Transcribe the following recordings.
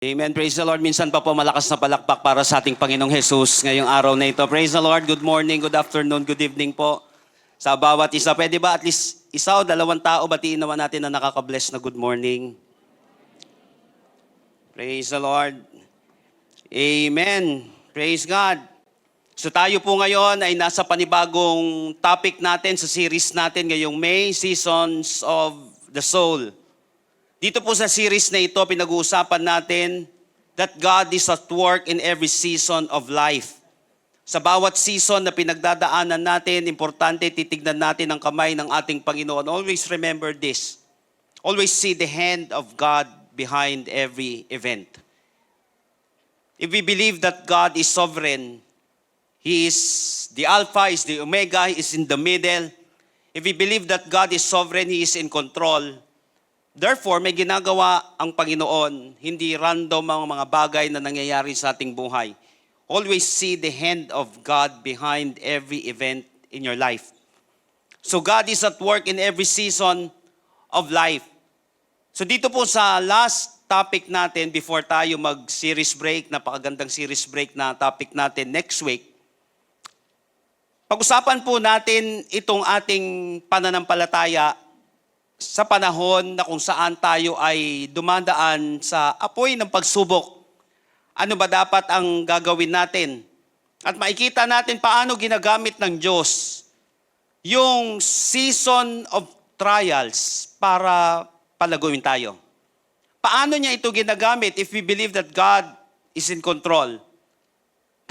Amen. Praise the Lord. Minsan pa po malakas na palakpak para sa ating Panginoong Jesus ngayong araw na ito. Praise the Lord. Good morning, good afternoon, good evening po. Sa bawat isa, pwede ba at least isa o dalawang tao batiin naman natin na nakaka-bless na good morning. Praise the Lord. Amen. Praise God. So tayo po ngayon ay nasa panibagong topic natin sa series natin ngayong May, Seasons of the Soul. Dito po sa series na ito, pinag-uusapan natin that God is at work in every season of life. Sa bawat season na pinagdadaanan natin, importante titignan natin ang kamay ng ating Panginoon. Always remember this. Always see the hand of God behind every event. If we believe that God is sovereign, He is the Alpha, is the Omega, is in the middle. If we believe that God is sovereign, He is in control. Therefore, may ginagawa ang Panginoon, hindi random ang mga bagay na nangyayari sa ating buhay. Always see the hand of God behind every event in your life. So God is at work in every season of life. So dito po sa last topic natin before tayo mag-series break, napakagandang series break na topic natin next week, pag-usapan po natin itong ating pananampalataya sa panahon na kung saan tayo ay dumadaan sa apoy ng pagsubok. Ano ba dapat ang gagawin natin? At makikita natin paano ginagamit ng Diyos yung season of trials para palaguin tayo. Paano niya ito ginagamit if we believe that God is in control?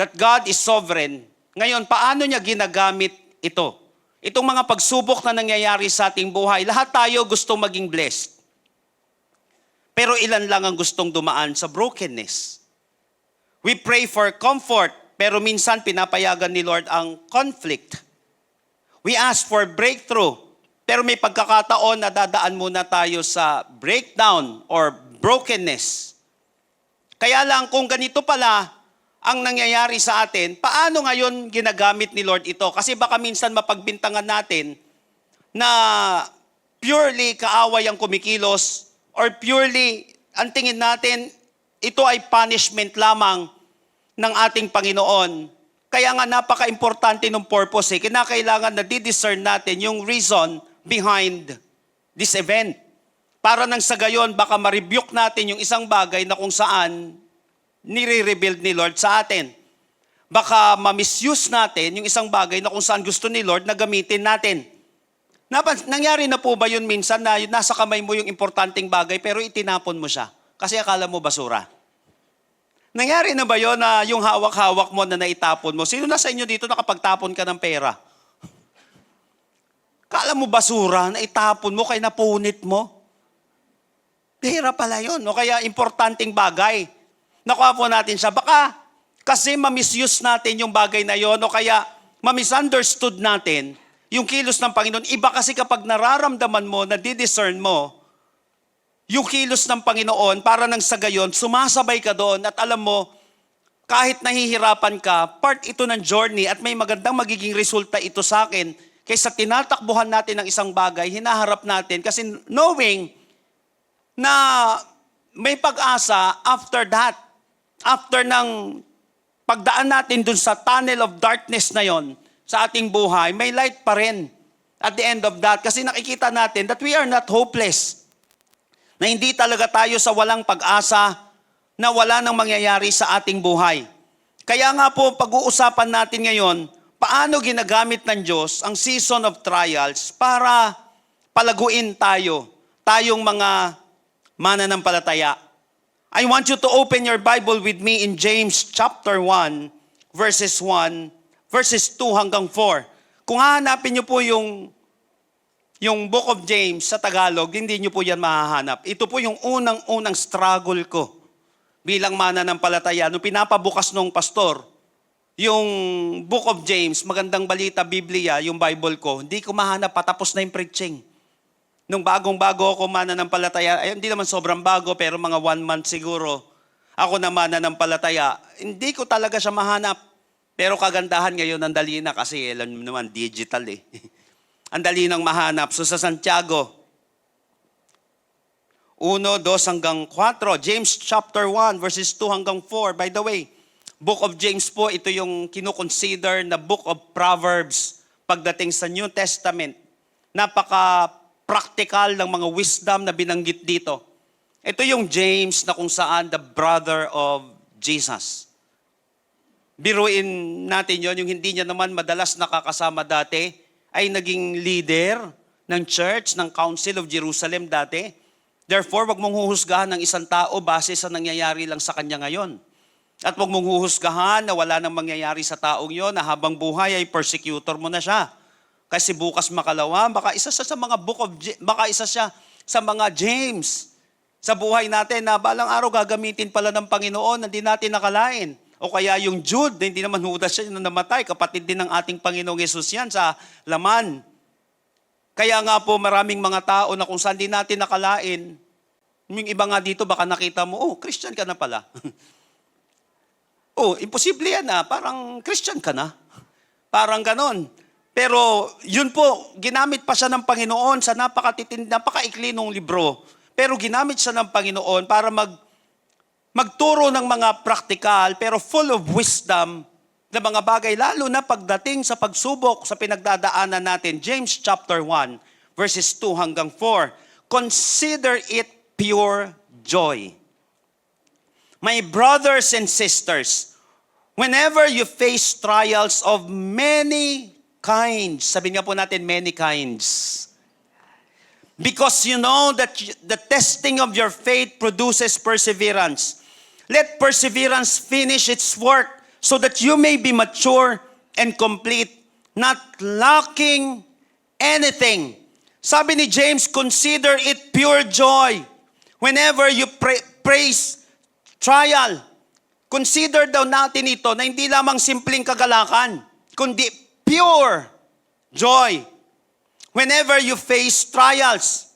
That God is sovereign. Ngayon, paano niya ginagamit ito? Itong mga pagsubok na nangyayari sa ating buhay, lahat tayo gustong maging blessed. Pero ilan lang ang gustong dumaan sa brokenness. We pray for comfort, pero minsan pinapayagan ni Lord ang conflict. We ask for breakthrough, pero may pagkakataon na dadaan muna tayo sa breakdown or brokenness. Kaya lang kung ganito pala ang nangyayari sa atin, paano ngayon ginagamit ni Lord ito? Kasi baka minsan mapagbintangan natin na purely kaaway ang kumikilos or purely ang tingin natin ito ay punishment lamang ng ating Panginoon. Kaya nga napaka-importante ng purpose. Kinakailangan na di-discern natin yung reason behind this event. Para nang sa gayon, baka ma-rebuke natin yung isang bagay na kung saan nire-rebuild ni Lord sa atin. Baka ma-misuse natin yung isang bagay na kung saan gusto ni Lord na gamitin natin. Nangyari na po ba yun minsan na nasa kamay mo yung importanteng bagay pero itinapon mo siya kasi akala mo basura? Nangyari na ba yun na yung hawak-hawak mo na naitapon mo? Sino na sa inyo dito nakapagtapon ka ng pera? Akala mo basura, naitapon mo kaya napunit mo? Pera pala yun. O kaya importanteng bagay. Nakuha po natin siya. Baka kasi ma-misuse natin yung bagay na yon o kaya ma-misunderstood natin yung kilos ng Panginoon. Iba kasi kapag nararamdaman mo, na-discern mo, yung kilos ng Panginoon, para nang sa gayon, sumasabay ka doon at alam mo, kahit nahihirapan ka, part ito ng journey at may magandang magiging resulta ito sa akin kaysa tinatakbuhan natin ng isang bagay, hinaharap natin kasi knowing na may pag-asa after that. After ng pagdaan natin dun sa tunnel of darkness na yon sa ating buhay, may light pa rin at the end of that. Kasi nakikita natin that we are not hopeless. Na hindi talaga tayo sa walang pag-asa, na wala nang mangyayari sa ating buhay. Kaya nga po, pag-uusapan natin ngayon, paano ginagamit ng Diyos ang season of trials para palaguin tayo, tayong mga mananampalataya. I want you to open your Bible with me in James chapter 1, verses 2 hanggang 4. Kung hahanapin niyo po yung book of James sa Tagalog, hindi niyo po yan mahahanap. Ito po yung unang struggle ko bilang mananampalataya. Nung pinapabukas nung pastor, yung book of James, magandang balita, Biblia, yung Bible ko, hindi ko mahanap, patapos na yung preaching. Nung bagong-bago ako mananampalataya, ay hindi naman sobrang bago, pero mga 1 month siguro, ako na mananampalataya, hindi ko talaga siya mahanap. Pero kagandahan ngayon, ang dali na kasi, alam naman, digital eh. Ang dali nang mahanap. So sa Santiago, 1, 2 hanggang 4. James chapter 1 verses 2 hanggang 4. By the way, Book of James po, ito yung kinukonsider na Book of Proverbs pagdating sa New Testament. Napaka-practical ng mga wisdom na binanggit dito. Ito yung James na kung saan the brother of Jesus. Biruin natin yon, yung hindi niya naman madalas nakakasama dati, ay naging leader ng church, ng Council of Jerusalem dati. Therefore, wag mong huhusgahan ng isang tao base sa nangyayari lang sa kanya ngayon. At wag mong huhusgahan na wala nang mangyayari sa taong yon na habang buhay ay persecutor mo na siya. Kasi bukas makalawa, baka isa siya sa mga baka isa siya sa mga James sa buhay natin na balang araw gagamitin pala ng Panginoon na hindi natin nakalain. O kaya yung Jude, na hindi naman Judas siya na namatay, kapatid din ng ating Panginoong Yesus yan sa laman. Kaya nga po maraming mga tao na kung saan din natin nakalain, yung iba nga dito baka nakita mo, oh, Christian ka na pala. Oh, imposible yan parang Christian ka na. Parang ganon. Pero yun po, ginamit pa siya ng Panginoon sa napakaikli ng libro. Pero ginamit siya ng Panginoon para magturo ng mga practical pero full of wisdom na mga bagay, lalo na pagdating sa pagsubok sa pinagdadaanan natin. James chapter 1, verses 2 hanggang 4. Consider it pure joy. My brothers and sisters, whenever you face trials of many kinds, sabi nga po natin, many kinds. Because you know that the testing of your faith produces perseverance. Let perseverance finish its work so that you may be mature and complete, not lacking anything. Sabi ni James, consider it pure joy whenever you face trial. Consider daw natin ito na hindi lamang simpleng kagalakan, kundi pure joy. Whenever you face trials.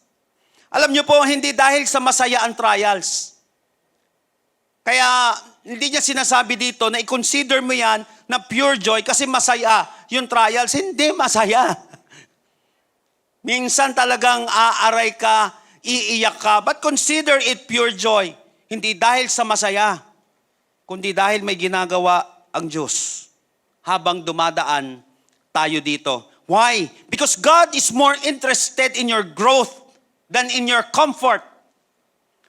Alam niyo po, hindi dahil sa masaya ang trials. Kaya hindi niya sinasabi dito na i-consider mo yan na pure joy kasi masaya yung trials. Hindi masaya. Minsan talagang aaray ka, iiyak ka, but consider it pure joy. Hindi dahil sa masaya, kundi dahil may ginagawa ang Diyos habang dumadaan tayo dito. Why? Because God is more interested in your growth than in your comfort.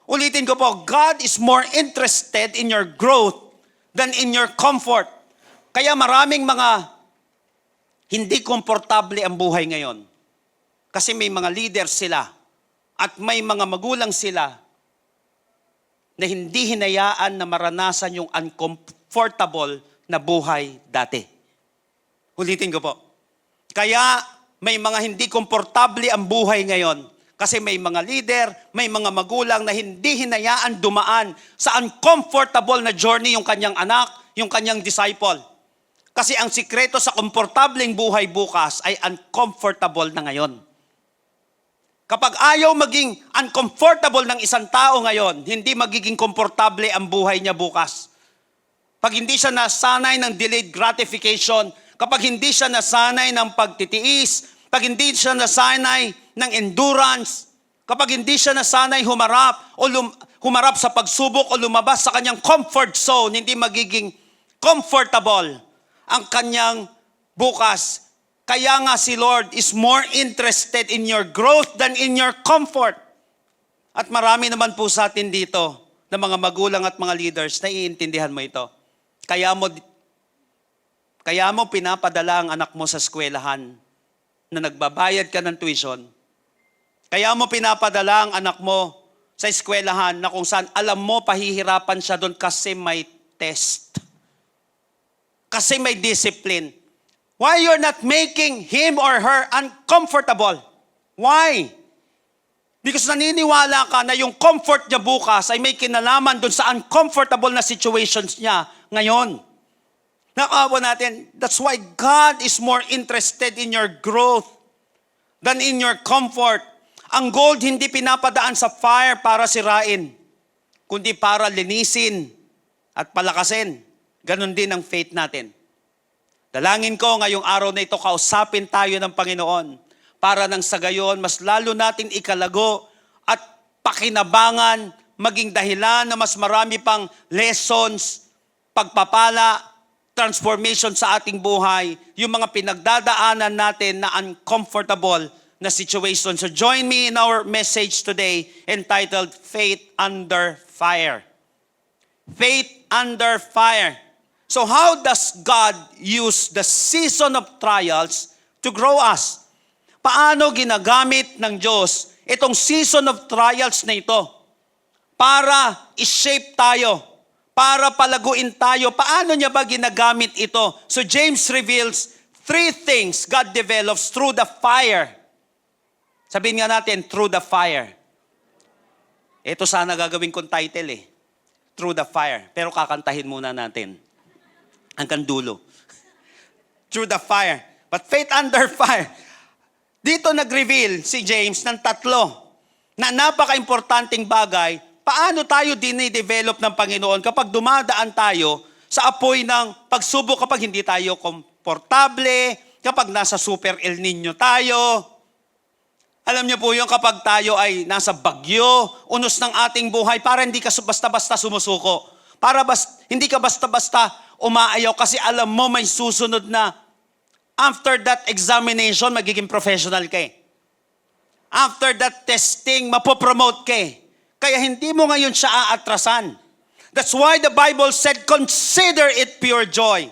Ulitin ko po, God is more interested in your growth than in your comfort. Kaya maraming mga hindi komportable ang buhay ngayon. Kasi may mga leader sila at may mga magulang sila na hindi hinayaan na maranasan yung uncomfortable na buhay dati. Ulitin ko po. Kaya may mga hindi komportable ang buhay ngayon. Kasi may mga leader, may mga magulang na hindi hinayaan dumaan sa uncomfortable na journey yung kanyang anak, yung kanyang disciple. Kasi ang sikreto sa komportableng buhay bukas ay uncomfortable na ngayon. Kapag ayaw maging uncomfortable ng isang tao ngayon, hindi magiging komportable ang buhay niya bukas. Pag hindi siya nasanay ng delayed gratification, kapag hindi siya nasanay ng pagtitiis, pag hindi siya nasanay ng endurance, kapag hindi siya nasanay humarap sa pagsubok o lumabas sa kanyang comfort zone, hindi magiging comfortable ang kanyang bukas. Kaya nga si Lord is more interested in your growth than in your comfort. At marami naman po sa atin dito na mga magulang at mga leaders na iintindihan mo ito. Kaya mo pinapadala ang anak mo sa eskwelahan na nagbabayad ka ng tuition. Kaya mo pinapadala ang anak mo sa eskwelahan na kung saan alam mo pahihirapan siya doon kasi may test. Kasi may discipline. Why you're not making him or her uncomfortable? Why? Because naniniwala ka na yung comfort niya bukas ay may kinalaman doon sa uncomfortable na situations niya ngayon. Nakaawa natin, that's why God is more interested in your growth than in your comfort. Ang gold hindi pinapadaan sa fire para sirain, kundi para linisin at palakasin. Ganon din ang faith natin. Dalangin ko ngayong araw na ito, kausapin tayo ng Panginoon para nang sa gayon, mas lalo natin ikalago at pakinabangan, maging dahilan na mas marami pang lessons, pagpapala, transformation sa ating buhay, yung mga pinagdadaanan natin na uncomfortable na situation. So join me in our message today entitled Faith Under Fire. Faith under fire. So how does God use the season of trials to grow us? Paano ginagamit ng Diyos itong season of trials na ito para i-shape tayo, para palaguin tayo? Paano niya ba ginagamit ito? So James reveals 3 things God develops through the fire. Sabihin nga natin, through the fire. Ito sana gagawin kong title Through the fire. Pero kakantahin muna natin hanggang dulo. Through the fire. But faith under fire. Dito nag-reveal si James ng 3 na napaka-importanting bagay. Paano tayo dinidevelop ng Panginoon kapag dumadaan tayo sa apoy ng pagsubok, kapag hindi tayo komportable, kapag nasa super El Nino tayo. Alam niyo po yung kapag tayo ay nasa bagyo, unos ng ating buhay, para hindi ka basta-basta sumusuko. Para hindi ka basta-basta umaayaw kasi alam mo may susunod na after that examination, magiging professional ka After that testing, mapopromote ka Kaya hindi mo ngayon siya aatrasan. That's why the Bible said, consider it pure joy.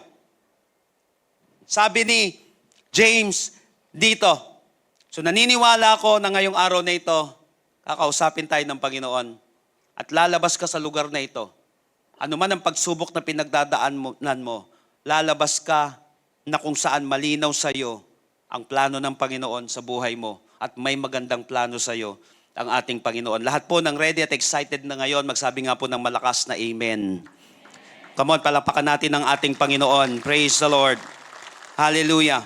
Sabi ni James dito. So naniniwala ako na ngayong araw na ito, kakausapin tayo ng Panginoon at lalabas ka sa lugar na ito. Ano man ang pagsubok na pinagdadaanan mo, lalabas ka na kung saan malinaw sa iyo ang plano ng Panginoon sa buhay mo at may magandang plano sa iyo ang ating Panginoon. Lahat po ng ready at excited na ngayon, magsabi nga po ng malakas na Amen. Come on, palapakan natin ang ating Panginoon. Praise the Lord. Hallelujah.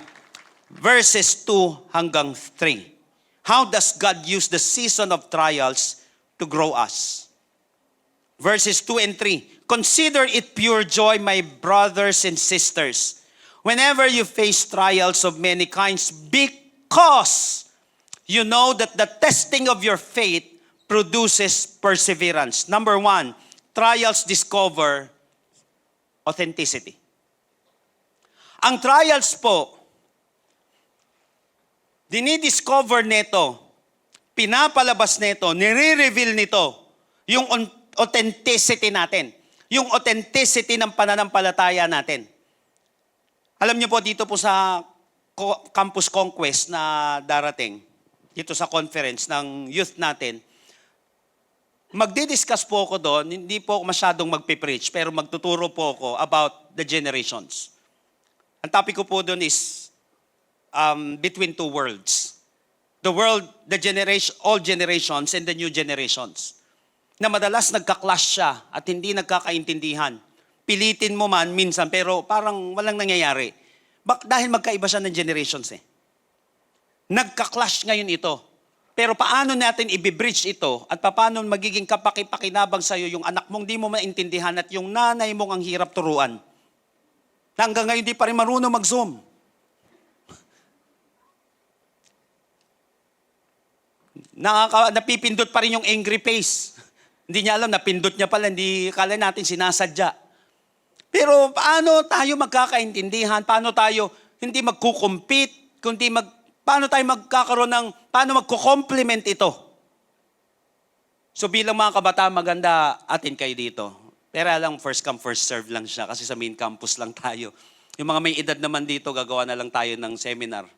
Verses 2 hanggang 3. How does God use the season of trials to grow us? Verses 2 and 3. Consider it pure joy, my brothers and sisters, whenever you face trials of many kinds, because you know that the testing of your faith produces perseverance. Number 1, trials discover authenticity. Ang trials po, dinidiscover nito, pinapalabas nito, nire-reveal nito, yung authenticity natin. Yung authenticity ng pananampalataya natin. Alam niyo po dito po sa Campus Conquest na darating, dito sa conference ng youth natin, magdi-discuss po ako doon, hindi po ako masyadong magpipreach, pero magtuturo po ako about the generations. Ang topic ko po doon is between 2 worlds. The world, the generation, all generations and the new generations. Na madalas nagka-clash siya at hindi nagkakaintindihan. Pilitin mo man minsan pero parang walang nangyayari. Dahil magkaiba siya ng generations Nagka-clash ngayon ito. Pero paano natin i-bridge ito at paano magiging kapaki-pakinabang sa'yo yung anak mong di mo maintindihan at yung nanay mong ang hirap turuan. Hanggang ngayon di pa rin marunong mag-Zoom. Napipindot pa rin yung angry face. Hindi niya alam, napindot niya pala, hindi kala natin sinasadya. Pero paano tayo magkakaintindihan? Paano tayo hindi magkukompete? Paano tayo magkakaroon ng, paano magkukomplement ito? So bilang mga kabataan, maganda atin kayo dito. Pero alang first come, first serve lang siya kasi sa main campus lang tayo. Yung mga may edad naman dito, gagawa na lang tayo ng seminar.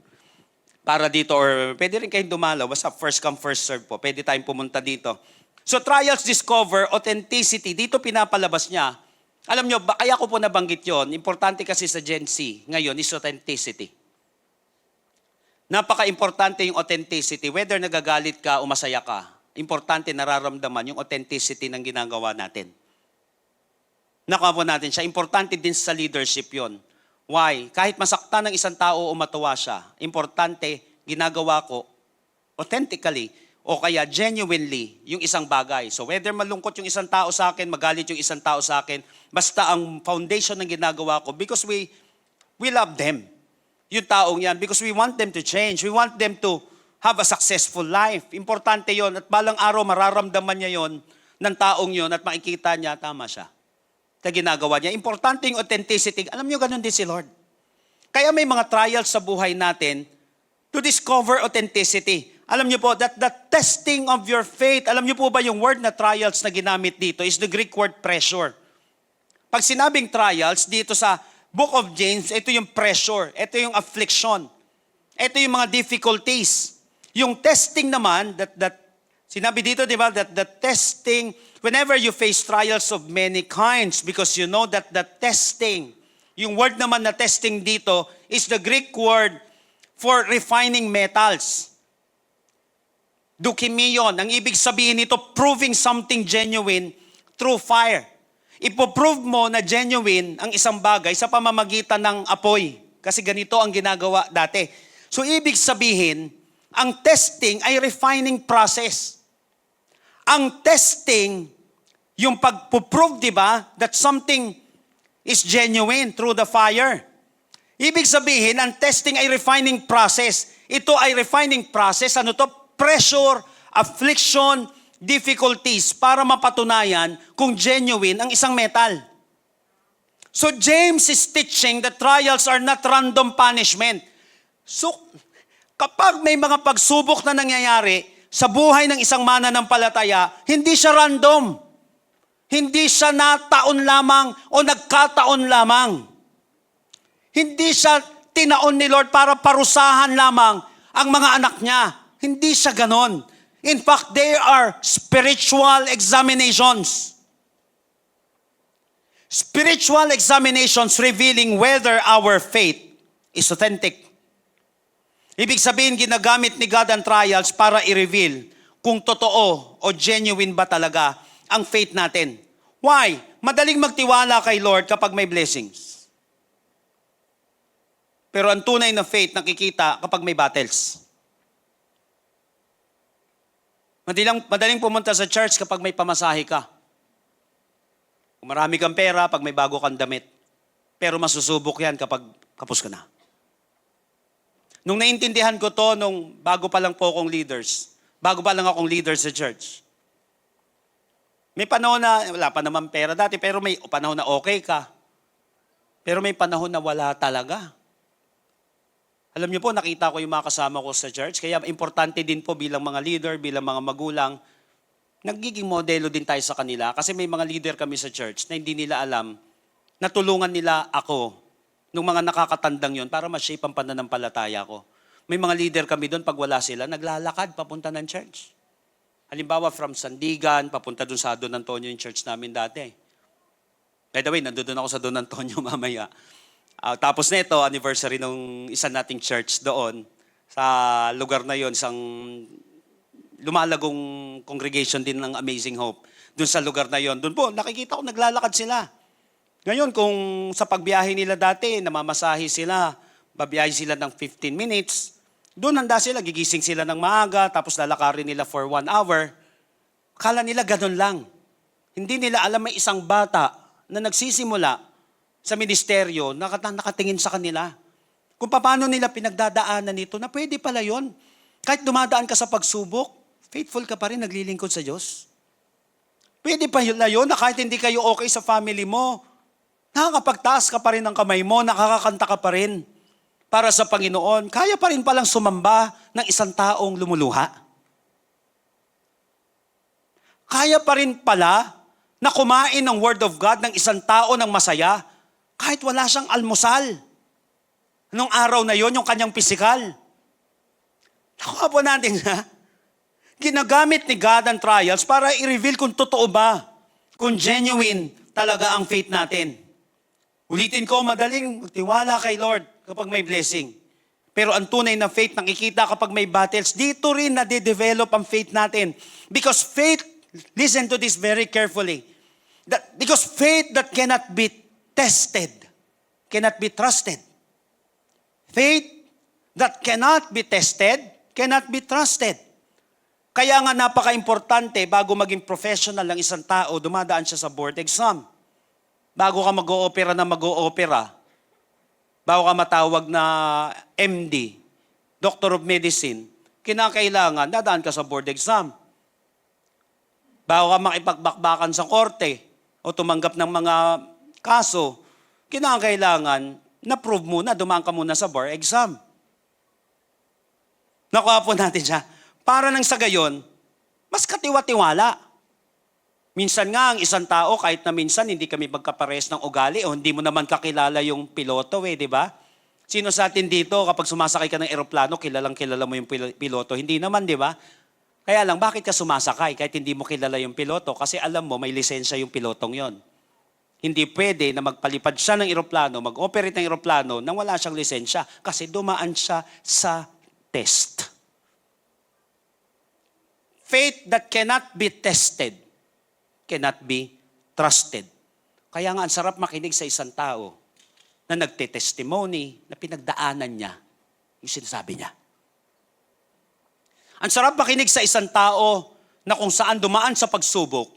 Para dito, or pwede rin kayong dumalaw, basta first come, first serve po. Pwede tayong pumunta dito. So trials discover authenticity. Dito pinapalabas niya. Alam nyo, kaya ko po nabanggit yon. Importante kasi sa Gen Z ngayon is authenticity. Napaka-importante yung authenticity. Whether nagagalit ka o masaya ka, importante nararamdaman yung authenticity ng ginagawa natin. Nakuha po natin siya. Importante din sa leadership yon. Why? Kahit masaktan ng isang tao o matuwa siya, importante, ginagawa ko authentically o kaya genuinely yung isang bagay. So whether malungkot yung isang tao sa akin, magalit yung isang tao sa akin, basta ang foundation ng ginagawa ko, because we love them, yung taong yan, because we want them to change. We want them to have a successful life. Importante yon at balang araw mararamdaman niya yon ng taong yon at makikita niya, tama siya. Sa ginagawa niya. Importante yung authenticity. Alam niyo, ganun din si Lord. Kaya may mga trials sa buhay natin to discover authenticity. Alam niyo po, that the testing of your faith, alam niyo po ba yung word na trials na ginamit dito is the Greek word pressure. Pag sinabing trials, dito sa Book of James, ito yung pressure, ito yung affliction, ito yung mga difficulties. Yung testing naman, that sinabi dito, di ba, that the testing, whenever you face trials of many kinds, because you know that the testing, yung word naman na testing dito is the Greek word for refining metals. Dukimion. Ang ibig sabihin nito, proving something genuine through fire. Ipoprove mo na genuine ang isang bagay sa pamamagitan ng apoy. Kasi ganito ang ginagawa dati. So ibig sabihin, ang testing ay refining process. Ang testing, yung pagpuprove, di ba, that something is genuine through the fire. Ibig sabihin, ang testing ay refining process. Ito ay refining process. Ano to? Pressure, affliction, difficulties para mapatunayan kung genuine ang isang metal. So James is teaching that trials are not random punishment. So kapag may mga pagsubok na nangyayari sa buhay ng isang mananampalataya, hindi siya random. Hindi siya nataon lamang o nagkataon lamang. Hindi siya tinaon ni Lord para parusahan lamang ang mga anak niya. Hindi siya ganon. In fact, they are spiritual examinations. Spiritual examinations revealing whether our faith is authentic. Ibig sabihin, ginagamit ni God ang trials para i-reveal kung totoo o genuine ba talaga ang faith natin. Why? Madaling magtiwala kay Lord kapag may blessings. Pero ang tunay na faith nakikita kapag may battles. Madaling pumunta sa church kapag may pamasahe ka. Kung marami kang pera, pag may bago kang damit. Pero masusubok yan kapag kapos ka na. Nung naintindihan ko to, nung bago pa lang akong leader sa church. May panahon na, wala pa naman pera dati, pero may panahon na okay ka. Pero may panahon na wala talaga. Alam niyo po, nakita ko yung mga kasama ko sa church, kaya importante din po bilang mga leader, bilang mga magulang, nagiging modelo din tayo sa kanila. Kasi may mga leader kami sa church na hindi nila alam, natulungan nila ako nung mga nakakatandang yon para ma-shape ang pananampalataya ko. May mga leader kami doon, pag wala sila, naglalakad papunta ng church. Halimbawa, from Sandigan, papunta doon sa Don Antonio yung church namin dati. By the way, nandun ako sa Don Antonio mamaya. Tapos na ito, anniversary ng isa nating church doon, sa lugar na yon, isang lumalagong congregation din ng Amazing Hope. Doon sa lugar na yon, doon po, nakikita ko naglalakad sila. Ngayon, kung sa pagbiyahe nila dati, namamasahe sila, babiyahe sila ng 15 minutes, doon handa sila, gigising sila ng maaga, tapos lalakarin nila for 1 hour. Kala nila ganun lang. Hindi nila alam may isang bata na nagsisimula sa ministeryo, nakatingin sa kanila. Kung paano nila pinagdadaanan nito, na pwede pala yon. Kahit dumadaan ka sa pagsubok, faithful ka pa rin, naglilingkod sa Diyos. Pwede pa yun na yun, na kahit hindi kayo okay sa family mo, nakakapagtaas ka pa rin ng kamay mo, nakakakanta ka pa rin para sa Panginoon. Kaya pa rin palang sumamba ng isang taong lumuluha. Kaya pa rin pala na kumain ng Word of God ng isang tao ng masaya, kahit wala siyang almusal. Nung araw na yon, yung kanyang pisikal. Nakuha po natin ha? Ginagamit ni God ang trials para i-reveal kung totoo ba, kung genuine talaga ang faith natin. Ulitin ko, madaling magtiwala kay Lord kapag may blessing. Pero ang tunay na faith nakikita kapag may battles, dito rin nade-develop ang faith natin. Because faith, listen to this very carefully, because faith that cannot be tested, cannot be trusted. Faith that cannot be tested, cannot be trusted. Kaya nga napaka-importante, bago maging professional ng isang tao, dumadaan siya sa board exam. Bago ka mag-o-opera, bago ka matawag na MD, Doctor of Medicine, kinakailangan dadaan ka sa board exam. Bago ka makipagbakbakan sa korte o tumanggap ng mga kaso, kinakailangan na-prove muna, dumaan ka muna sa bar exam. Nakuha po natin siya. Para nang sa gayon, mas katiwa-tiwala. Minsan nga, ang isang tao, kahit na minsan hindi kami magkapares ng ugali o hindi mo naman kakilala yung piloto di ba? Sino sa atin dito, kapag sumasakay ka ng eroplano, kilalang kilala mo yung piloto? Hindi naman, di ba? Kaya lang, bakit ka sumasakay kahit hindi mo kilala yung piloto? Kasi alam mo, may lisensya yung pilotong yon. Hindi pwede na magpalipad siya ng eroplano, mag-operate ng eroplano nang wala siyang lisensya kasi dumaan siya sa test. Faith that cannot be tested cannot be trusted. Kaya nga, ang sarap makinig sa isang tao na nagte-testimony na pinagdaanan niya yung sinasabi niya. Ang sarap makinig sa isang tao na kung saan dumaan sa pagsubok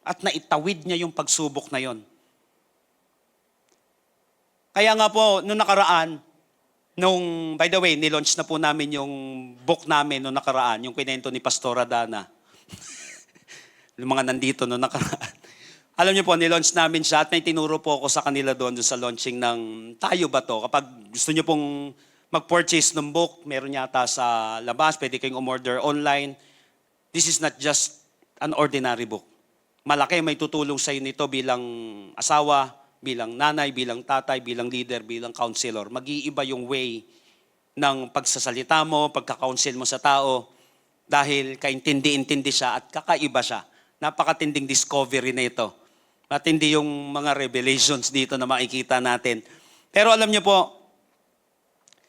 at naitawid niya yung pagsubok na yon. Kaya nga po, nung nakaraan, by the way, nilaunch na po namin yung book namin nung nakaraan, yung kwento ni Pastora Dana. Yung mga nandito nung nakaraan. Alam niyo po, nilaunch namin siya at may tinuro po ako sa kanila doon sa launching ng Tayo Ba To? Kapag gusto niyo pong mag-purchase ng book, meron yata sa labas, pwede kayong umorder online. This is not just an ordinary book. Malaki may tutulong sa iyo nito bilang asawa, bilang nanay, bilang tatay, bilang leader, bilang counselor. Mag-iiba yung way ng pagsasalita mo, pagka-counsel mo sa tao dahil kaintindi-intindi siya at kakaiba siya. Napakatinding discovery na ito. Matindi yung mga revelations dito na makikita natin. Pero alam niyo po,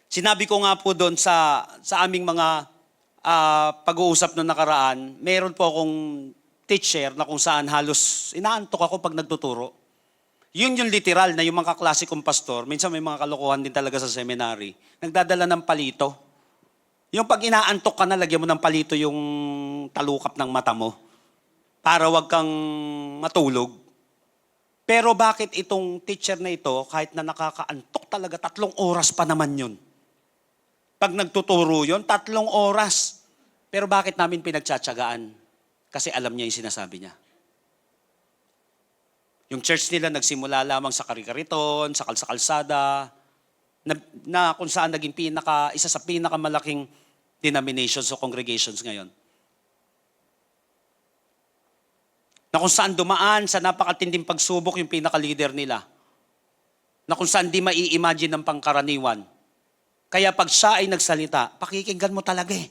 sinabi ko nga po doon sa aming mga pag-uusap noong nakaraan, meron po akong teacher na kung saan halos inaantok ako pag nagtuturo. Yun yung literal na yung mga kaklase kong pastor, minsan may mga kalokohan din talaga sa seminary, nagdadala ng palito. Yung pag inaantok ka na, lagyan mo ng palito yung talukap ng mata mo para wag kang matulog. Pero bakit itong teacher na ito, kahit na nakakaantok talaga, 3 oras pa naman yun. Pag nagtuturo yun, 3 oras. Pero bakit namin pinagtsatsagaan? Kasi alam niya yung sinasabi niya. Yung church nila nagsimula lamang sa kari-kariton, sa kalsa-kalsada, na kung saan naging isa sa pinakamalaking denominations o congregations ngayon. Na kung saan dumaan sa napakatinding pagsubok yung pinaka-leader nila. Na kung saan di mai-imagine ng pangkaraniwan. Kaya pag siya ay nagsalita, pakikinggan mo talaga eh.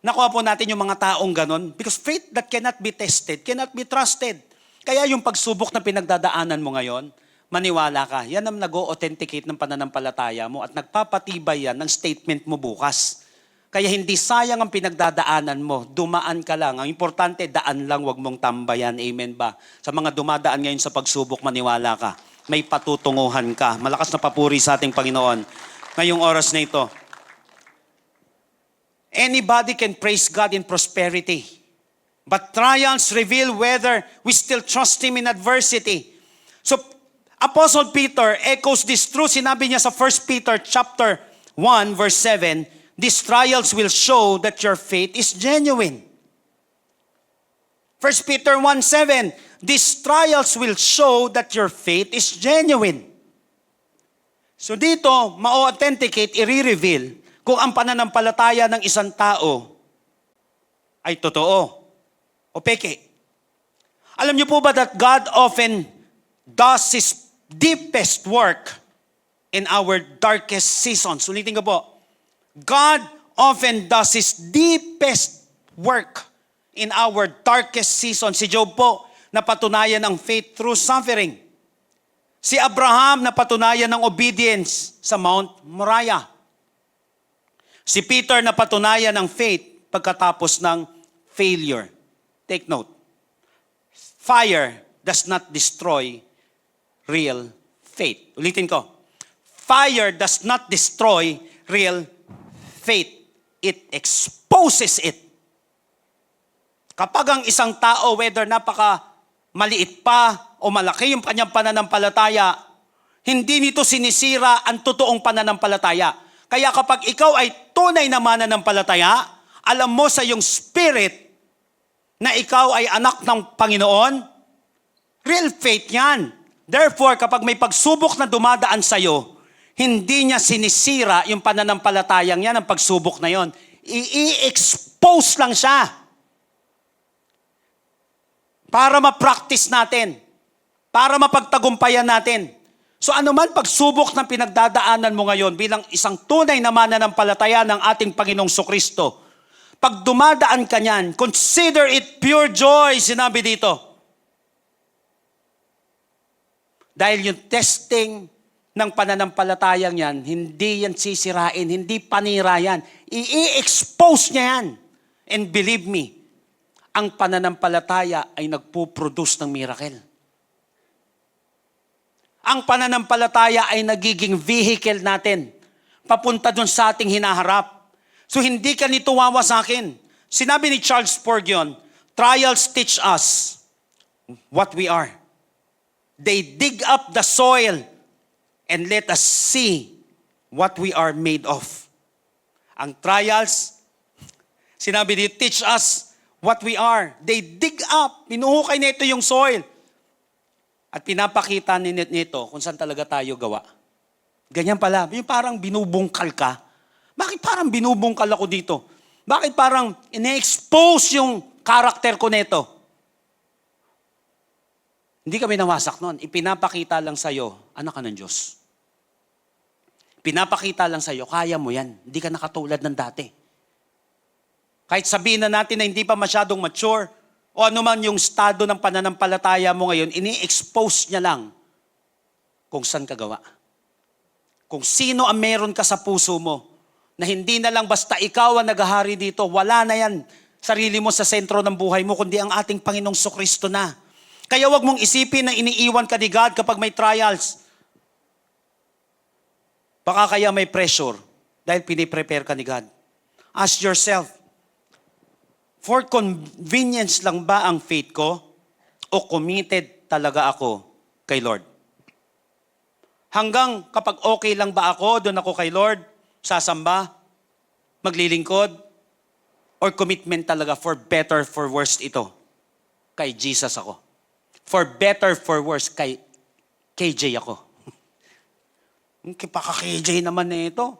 Nakuha po natin yung mga taong ganon because faith that cannot be tested, cannot be trusted. Kaya yung pagsubok na pinagdadaanan mo ngayon, maniwala ka, yan ang nag-o-authenticate ng pananampalataya mo at nagpapatibay yan ng statement mo bukas. Kaya hindi sayang ang pinagdadaanan mo, dumaan ka lang. Ang importante, daan lang, wag mong tambayan. Amen ba? Sa mga dumadaan ngayon sa pagsubok, maniwala ka. May patutunguhan ka. Malakas na papuri sa ating Panginoon ngayong oras na ito. Anybody can praise God in prosperity. But trials reveal whether we still trust Him in adversity. So, Apostle Peter echoes this truth. Sinabi niya sa 1 Peter chapter 1, verse 7, these trials will show that your faith is genuine. 1 Peter 1:7, these trials will show that your faith is genuine. So dito, ma-authenticate, i-reveal kung ang pananampalataya ng isang tao ay totoo o peke. Alam niyo po ba that God often does His deepest work in our darkest seasons? Ulitin ko po. God often does His deepest work in our darkest season. Si Job po, napatunayan ang faith through suffering. Si Abraham, napatunayan ng obedience sa Mount Moriah. Si Peter, napatunayan ng faith pagkatapos ng failure. Take note. Fire does not destroy real faith. Ulitin ko. Fire does not destroy real faith. It exposes it. Kapag ang isang tao, whether maliit pa o malaki yung kanyang pananampalataya, hindi nito sinisira ang totoong pananampalataya. Kaya kapag ikaw ay tunay na mananampalataya, alam mo sa iyong spirit na ikaw ay anak ng Panginoon, real faith yan. Therefore, kapag may pagsubok na dumadaan sa iyo, hindi niya sinisira yung pananampalatayang yan, ang pagsubok na yon. I-expose lang siya para ma-practice natin, para mapagtagumpayan natin. So anuman pagsubok ng pinagdadaanan mo ngayon bilang isang tunay na mananampalataya ng ating Panginoong Sokristo, pag dumadaan ka niyan, consider it pure joy, sinabi dito. Dahil yung testing ng pananampalatayang yan, hindi yan sisirain, hindi panira yan. I-expose niya yan. And believe me, ang pananampalataya ay nagpo-produce ng miracle. Ang pananampalataya ay nagiging vehicle natin papunta dun sa ating hinaharap. So hindi ka nito wawasakin. Sinabi ni Charles Spurgeon, trials teach us what we are. They dig up the soil and let us see what we are made of. Ang trials, sinabi dito, teach us what we are. They dig up. Pinuhukay nito yung soil. At pinapakita nito kung saan talaga tayo gawa. Ganyan pala. Yung parang binubungkal ka. Bakit parang binubungkal ako dito? Bakit parang ine-expose yung karakter ko nito? Hindi kami nawasak noon. Ipinapakita lang sa'yo, anak ka ng Diyos. Pinapakita lang sa'yo, kaya mo yan. Hindi ka nakatulad ng dati. Kahit sabihin na natin na hindi pa masyadong mature, o anuman yung estado ng pananampalataya mo ngayon, ini-expose niya lang kung saan ka gawa. Kung sino ang meron ka sa puso mo, na hindi na lang basta ikaw ang naghahari dito, wala na yan sarili mo sa sentro ng buhay mo, kundi ang ating Panginoong Sokristo na. Kaya wag mong isipin na iniiwan ka ni God kapag may trials. Baka kaya may pressure dahil piniprepare ka ni God. Ask yourself, for convenience lang ba ang faith ko o committed talaga ako kay Lord? Hanggang kapag okay lang ba ako, doon ako kay Lord, sasamba, maglilingkod, or commitment talaga for better, for worse ito? Kay Jesus ako. For better, for worse, kay KJ ako. Paka-KJ naman na ito.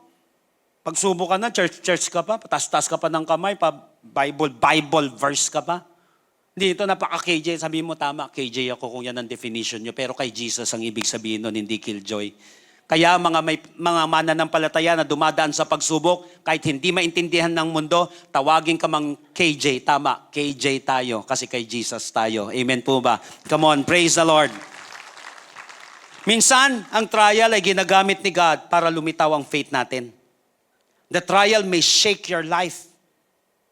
Pagsubok ka na, church ka pa, taas-taas ka pa ng kamay, Bible verse ka pa. Dito, napaka-KJ. Sabihin mo, tama, KJ ako kung yan ang definition nyo. Pero kay Jesus ang ibig sabihin nun, hindi killjoy. Kaya mga mananampalataya na dumadaan sa pagsubok, kahit hindi maintindihan ng mundo, tawagin ka mang KJ. Tama, KJ tayo kasi kay Jesus tayo. Amen po ba? Come on, praise the Lord. Minsan, ang trial ay ginagamit ni God para lumitaw ang faith natin. The trial may shake your life.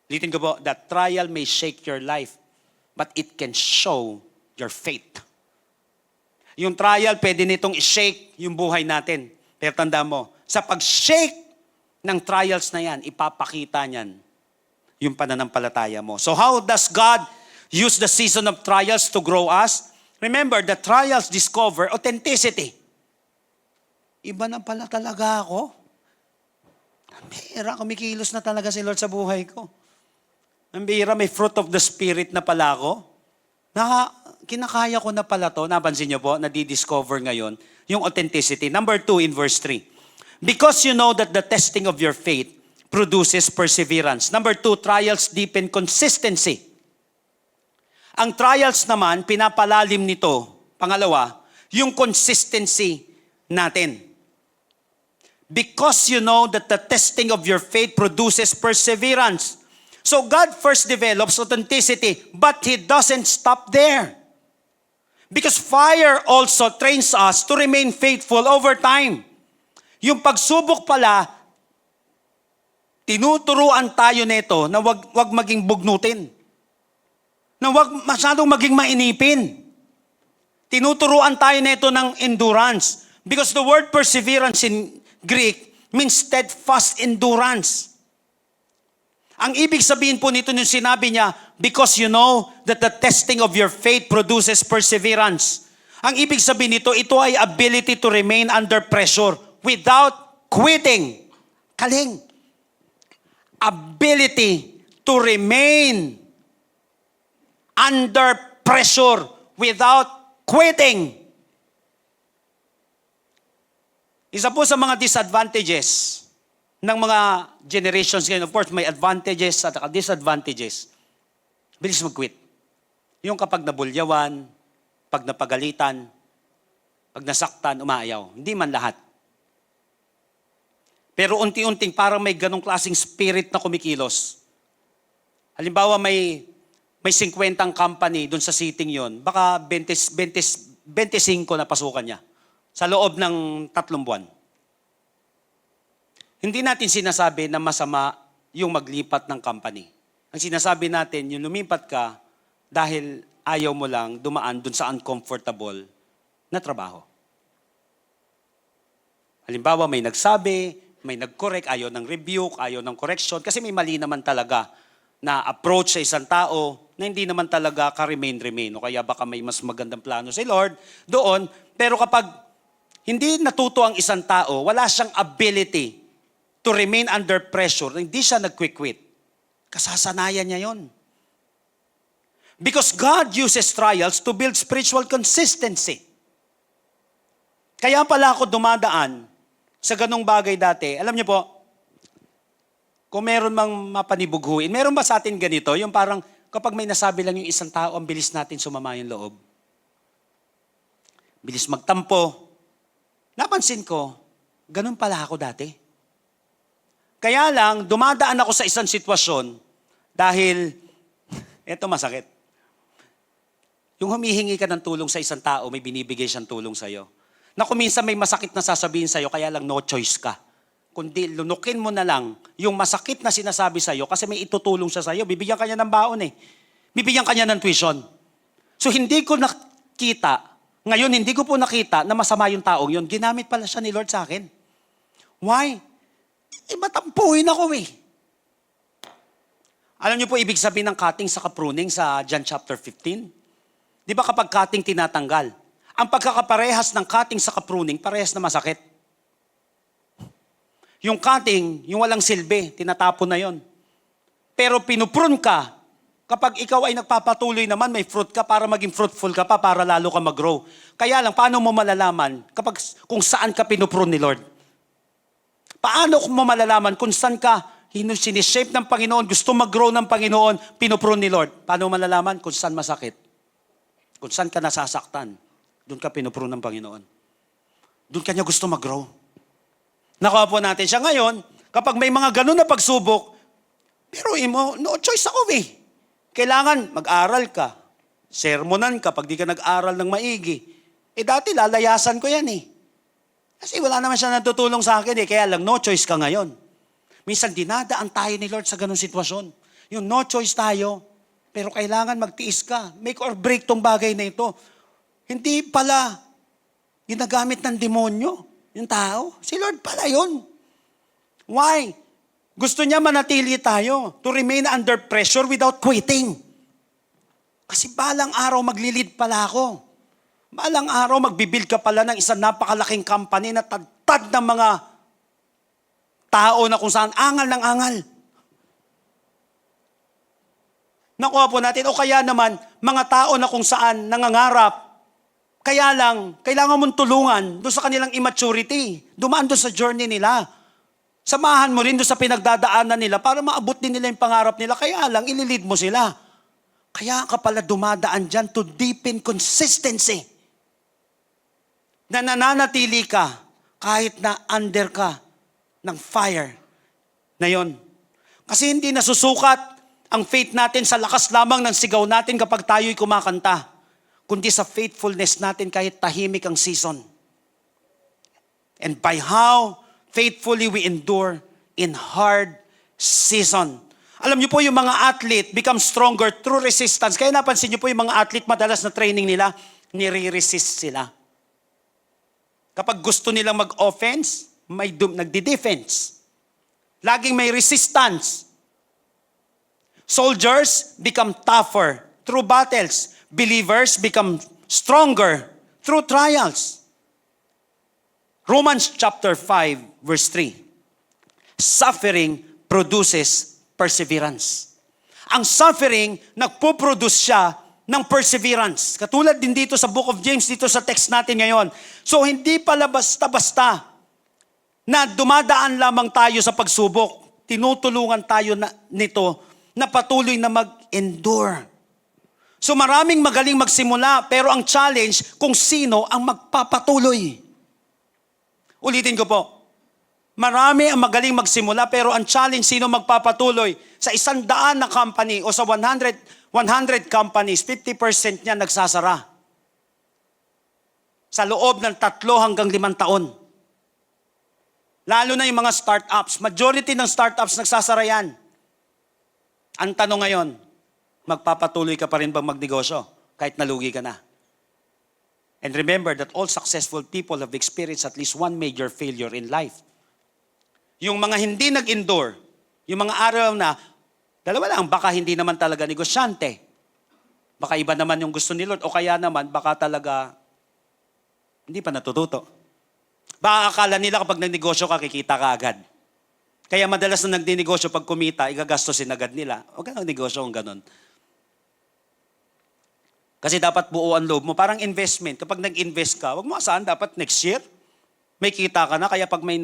Litin ko po, the trial may shake your life, but it can show your faith. Yung trial, pwede nitong i-shake yung buhay natin. Pero tanda mo, sa pag-shake ng trials na yan, ipapakita niyan yung pananampalataya mo. So how does God use the season of trials to grow us? Remember, the trials discover authenticity. Iba na pala talaga ako. Ang bihira, kumikilos na talaga si Lord sa buhay ko. Ang bihira, may fruit of the Spirit na pala ako. Kinakaya ko na pala to. Napansin niyo po, nadi-discover ngayon yung authenticity. Number 2 in verse 3. Because you know that the testing of your faith produces perseverance. Number 2, trials deepen consistency. Ang trials naman, pinapalalim nito. Pangalawa, yung consistency natin. Because you know that the testing of your faith produces perseverance. So God first develops authenticity, but He doesn't stop there. Because fire also trains us to remain faithful over time. Yung pagsubok pala, tinuturuan tayo nito na wag maging bugnutin. Na wag masyadong maging mainipin. Tinuturuan tayo nito ng endurance. Because the word perseverance in Greek means steadfast endurance. Ang ibig sabihin po nito nung sinabi niya, because you know that the testing of your faith produces perseverance. Ang ibig sabihin nito, ito ay ability to remain under pressure without quitting Kaling. Ability to remain under pressure without quitting. Isa po sa mga disadvantages ng mga generations ngayon, of course, may advantages at disadvantages. Bilis mag-quit. Yung kapag nabulyawan, pag napagalitan, pag nasaktan, umaayaw. Hindi man lahat. Pero unti-unting parang may ganong klaseng spirit na kumikilos. Halimbawa may 50 company dun sa sitting yon, baka 25 na pasukan niya sa loob ng 3 buwan. Hindi natin sinasabi na masama yung maglipat ng company. Ang sinasabi natin, yung lumipat ka dahil ayaw mo lang dumaan dun sa uncomfortable na trabaho. Halimbawa, may nagsabi, may nag-correct, ayaw ng rebuke, ayaw ng correction, kasi may mali naman talaga na approach sa isang tao na hindi naman talaga ka-remain. O kaya baka may mas magandang plano si Lord doon. Pero kapag hindi natuto ang isang tao, wala siyang ability to remain under pressure, hindi siya nag-quit. Kasasanayan niya yon. Because God uses trials to build spiritual consistency. Kaya pala ako dumadaan sa ganong bagay dati. Alam niyo po, kung meron mang mapanibughuin, meron ba sa atin ganito? Yung parang kapag may nasabi lang yung isang tao, ang bilis natin sumama yung loob. Bilis magtampo. Napansin ko, ganun pala ako dati. Kaya lang, dumadaan ako sa isang sitwasyon dahil, eto masakit. Yung humihingi ka ng tulong sa isang tao, may binibigay siyang tulong sa'yo. Na kung minsan may masakit na sasabihin sa'yo, kaya lang no choice ka. Kundi lunukin mo na lang yung masakit na sinasabi sa'yo kasi may itutulong siya sa'yo. Bibigyan ka niya ng baon eh. Bibigyan ka niya ng tuition. So hindi ko nakita, ngayon hindi ko po nakita na masama yung taong yun. Ginamit pala siya ni Lord sa akin. Why? Matampuhin ako eh. Alam niyo po ibig sabihin ng cutting sa pruning sa John chapter 15? Di ba kapag cutting tinatanggal? Ang pagkakaparehas ng cutting sa pruning, parehas na masakit. Yung cutting, yung walang silbi, tinatapon na yon. Pero pinuprune ka, kapag ikaw ay nagpapatuloy naman, may fruit ka para maging fruitful ka pa, para lalo ka mag-grow. Kaya lang, paano mo malalaman kung saan ka pinuprune ni Lord? Paano mo malalaman kung saan ka sinishape ng Panginoon, gusto mag-grow ng Panginoon, pinuprune ni Lord? Paano mo malalaman kung saan masakit? Kung saan ka nasasaktan? Doon ka pinuprune ng Panginoon. Doon ka niya gusto mag-grow. Nakuha po natin siya ngayon, kapag may mga ganun na pagsubok, pero no choice ako eh. Kailangan mag-aral ka. Sermonan ka pag di ka nag-aral ng maigi. Dati lalayasan ko yan eh. Kasi wala naman siya natutulong sa akin eh. Kaya lang no choice ka ngayon. Minsan dinadaan tayo ni Lord sa ganung sitwasyon. Yung no choice tayo, pero kailangan magtiis ka. Make or break tong bagay na ito. Hindi pala ginagamit ng demonyo yung tao. Si Lord pala yun. Why? Gusto niya manatili tayo to remain under pressure without quitting. Kasi balang araw maglilid pala ako. Balang araw magbibuild ka pala ng isang napakalaking company na tagtad ng mga tao na kung saan angal ng angal. Nakuha po natin. O kaya naman, mga tao na kung saan nangangarap, kaya lang, kailangan mong tulungan doon sa kanilang immaturity. Dumaan doon sa journey nila. Samahan mo rin doon sa pinagdadaanan nila para maabot din nila yung pangarap nila. Kaya lang, ililid mo sila. Kaya ka pala dumadaan dyan to deepen consistency. Na nananatili ka kahit na under ka ng fire na yon. Kasi hindi nasusukat ang faith natin sa lakas lamang ng sigaw natin kapag tayo'y kumakanta, kundi sa faithfulness natin kahit tahimik ang season. And by how faithfully we endure in hard season. Alam niyo po yung mga athlete become stronger through resistance. Kaya napansin niyo po yung mga athlete madalas na training nila, nire-resist sila. Kapag gusto nilang mag-offense, nagdi-defense. Laging may resistance. Soldiers become tougher through battles. Believers become stronger through trials. Romans chapter 5, verse 3. Suffering produces perseverance. Ang suffering, nagpo-produce siya ng perseverance. Katulad din dito sa Book of James, dito sa text natin ngayon. So, hindi pala basta-basta na dumadaan lamang tayo sa pagsubok. Tinutulungan tayo nito na patuloy na mag-endure. So, maraming magaling magsimula, pero ang challenge kung sino ang magpapatuloy. Ulitin ko po. Marami ang magaling magsimula, pero ang challenge, sino magpapatuloy? Sa 100 na company o sa 100 companies, 50% niya nagsasara. Sa loob ng 3 hanggang 5 taon. Lalo na yung mga startups. Majority ng startups nagsasara yan. Ang tanong ngayon, magpapatuloy ka pa rin bang magnegosyo kahit nalugi ka na? And remember that all successful people have experienced at least one major failure in life. Yung mga hindi nag-endure, yung mga araw na, dalawa lang, baka hindi naman talaga negosyante. Baka iba naman yung gusto ni Lord, o kaya naman, baka talaga, hindi pa natututo. Baka akala nila kapag nagnegosyo ka, kikita ka agad. Kaya madalas na nagdinegosyo, pag kumita, igagastosin agad nila. Huwag ka nagnegosyo kung ganun. Kasi dapat buo ang loob mo. Parang investment. Kapag nag-invest ka, huwag mo asahan, dapat next year, may kita ka na. Kaya pag may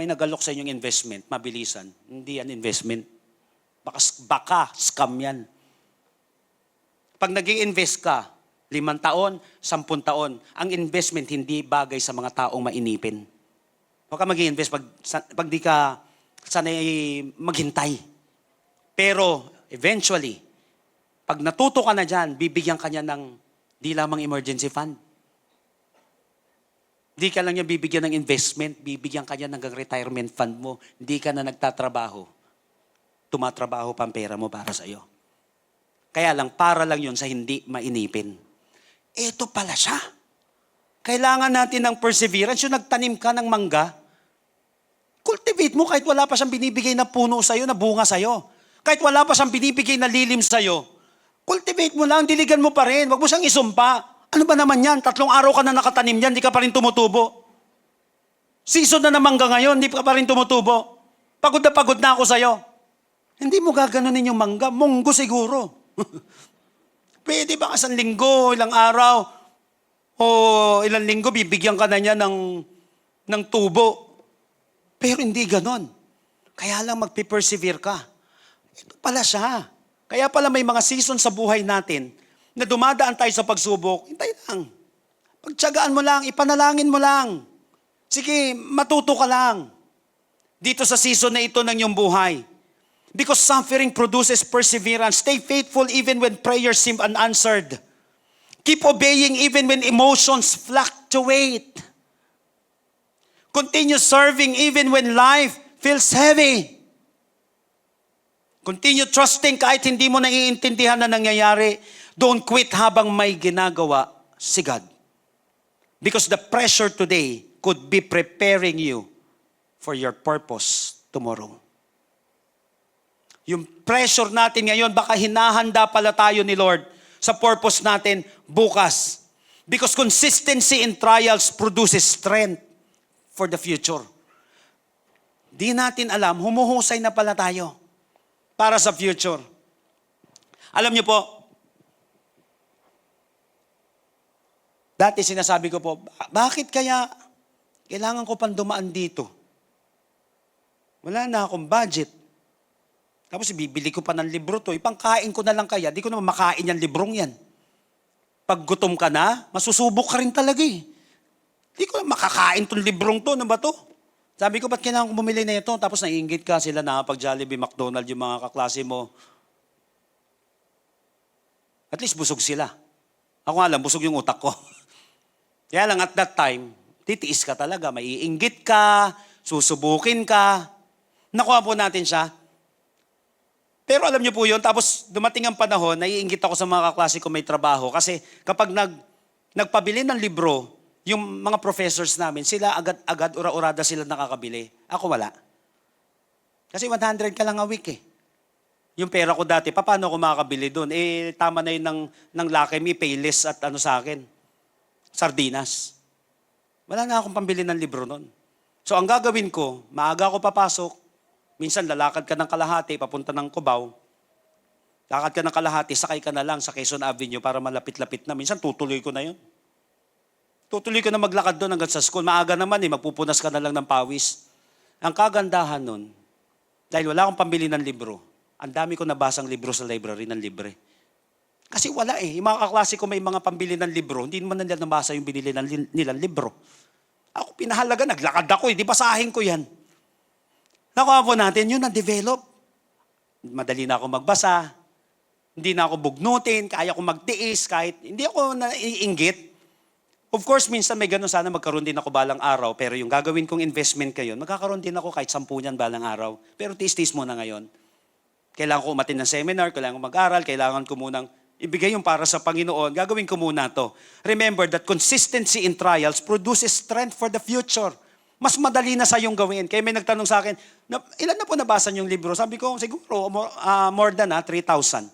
nagalok sa inyong investment, mabilisan. Hindi yan investment. Baka scam yan. Pag nag-i-invest ka, 5 taon, 10 taon, ang investment hindi bagay sa mga taong mainipin. Huwag ka mag-i-invest pag di ka sanay maghintay. Pero eventually, pag natuto ka na dyan, bibigyan ka niya ng di lamang emergency fund. Hindi ka lang niya bibigyan ng investment, bibigyan ka niya ng retirement fund mo. Hindi ka na nagtatrabaho. Tumatrabaho pa ang pera mo para sa iyo. Kaya lang, para lang yun sa hindi mainipin. Ito pala siya. Kailangan natin ng perseverance. Yung nagtanim ka ng mangga, cultivate mo kahit wala pa siyang binibigay na puno sa iyo, na bunga sa iyo. Kahit wala pa siyang binibigay na lilim sa iyo, cultivate mo lang, diligan mo pa rin. Huwag mo siyang isumpa. Ano ba naman yan? 3 araw ka na nakatanim yan, di ka pa rin tumutubo. Season na naman ka ngayon, di ka pa rin tumutubo. Pagod na ako sa'yo. Hindi mo gaganunin yung mangga, munggo siguro. Pwede ba kasang linggo, ilang araw, o ilang linggo, bibigyan ka na niya ng tubo. Pero hindi ganon. Kaya lang magpipersevere ka. Ito pala siya. Kaya pala may mga season sa buhay natin na dumadaan tayo sa pagsubok, hintay lang. Pagtiyagaan mo lang, ipanalangin mo lang. Sige, matuto ka lang. Dito sa season na ito ng iyong buhay. Because suffering produces perseverance. Stay faithful even when prayers seem unanswered. Keep obeying even when emotions fluctuate. Continue serving even when life feels heavy. Continue trusting kahit hindi mo naiintindihan na nangyayari. Don't quit habang may ginagawa si God. Because the pressure today could be preparing you for your purpose tomorrow. Yung pressure natin ngayon, baka hinahanda pala tayo ni Lord sa purpose natin bukas. Because consistency in trials produces strength for the future. Di natin alam, humuhusay na pala tayo para sa future. Alam niyo po, dati sinasabi ko po, bakit kaya kailangan ko pang dumaan dito? Wala na akong budget. Tapos bibili ko pa ng libro to. Ipangkain ko na lang kaya. Di ko naman makain yung librong yan. Pag gutom ka na, masusubok ka rin talaga eh. Di ko na makakain tong librong to. Ano ba to? Sabi ko, ba't kailangan ko bumili na ito? Tapos naiinggit ka sila na pag Jollibee, McDonald's, yung mga kaklase mo. At least busog sila. Ako nga lang, busog yung utak ko. Kaya lang at that time, titiis ka talaga. Maiinggit ka, susubukin ka. Nakuha po natin siya. Pero alam niyo po yun, tapos dumating ang panahon, naiinggit ako sa mga kaklase ko may trabaho. Kasi kapag nagpabili ng libro, yung mga professors namin, sila agad-agad, ura-urada sila nakakabili. Ako wala. Kasi 100 ka lang a week eh. Yung pera ko dati, paano ako makakabili doon? Eh, tama na yun ng Lucky Me, Payless at ano sa akin, sardinas. Wala na akong pambili ng libro noon. So ang gagawin ko, maaga ako papasok, minsan lalakad ka ng kalahati, papunta ng Cubao, lakad ka ng kalahati, sakay ka na lang sa Quezon Avenue para malapit-lapit na. Minsan tutuloy ko na yun. Tutuloy ko na maglakad doon hanggang sa school. Maaga naman magpupunas ka na lang ng pawis. Ang kagandahan nun, dahil wala akong pambili ng libro, ang dami ko nabasang libro sa library ng libre. Kasi wala Yung mga kaklase ko may mga pambili ng libro, hindi naman nila nabasa yung binili nilang libro. Ako pinahalaga, naglakad ako di basahin ko yan. Nakuha po natin, yun na-develop. Madali na ako magbasa, hindi na ako bugnutin, kaya ko magtiis, kahit hindi ako naiinggit. Of course, minsan may ganun, sana magkaroon din ako balang araw, pero yung gagawin kong investment kayo, magkakaroon din ako kahit 10 niyan balang araw. Pero tiis-tiis muna ngayon. Kailangan ko umatin ng seminar, kailangan ko mag-aral, kailangan ko munang ibigay yung para sa Panginoon, gagawin ko muna to. Remember that consistency in trials produces strength for the future. Mas madali na sa yung gawin. Kaya may nagtanong sa akin, ilan na po nabasa yung libro? Sabi ko, siguro more than 3,000.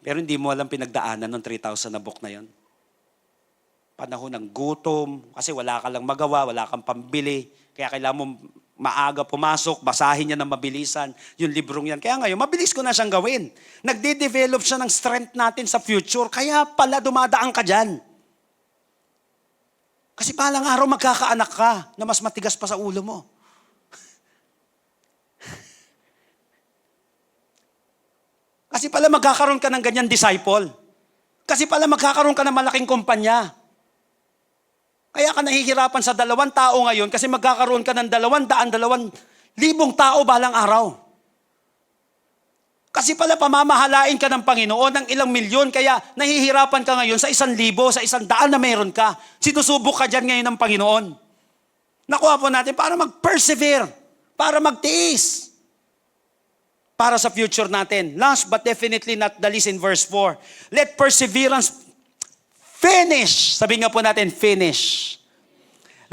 Pero hindi mo alam pinagdaanan ng 3,000 na book na yon. Panahon ng gutom, kasi wala ka lang magawa, wala kang pambili. Kaya kailangan mo maaga pumasok, basahin niya ng mabilisan, yung librong yan. Kaya ngayon, mabilis ko na siyang gawin. Nagde-develop siya ng strength natin sa future, kaya pala dumadaan ka dyan. Kasi balang araw magkakaanak ka na mas matigas pa sa ulo mo. Kasi pala magkakaroon ka ng ganyan disciple. Kasi pala magkakaroon ka ng malaking kumpanya. Kaya ka nahihirapan sa 2 tao ngayon kasi magkakaroon ka ng 200,000 tao balang araw. Kasi pala pamamahalain ka ng Panginoon ng ilang milyon, kaya nahihirapan ka ngayon sa 1,000, sa 100 na meron ka. Sinusubok ka dyan ngayon ng Panginoon. Nakuha po natin para mag-persevere, para magtiis, para sa future natin. Last but definitely not the least in verse 4. Let perseverance finish. Sabi nga po natin, finish.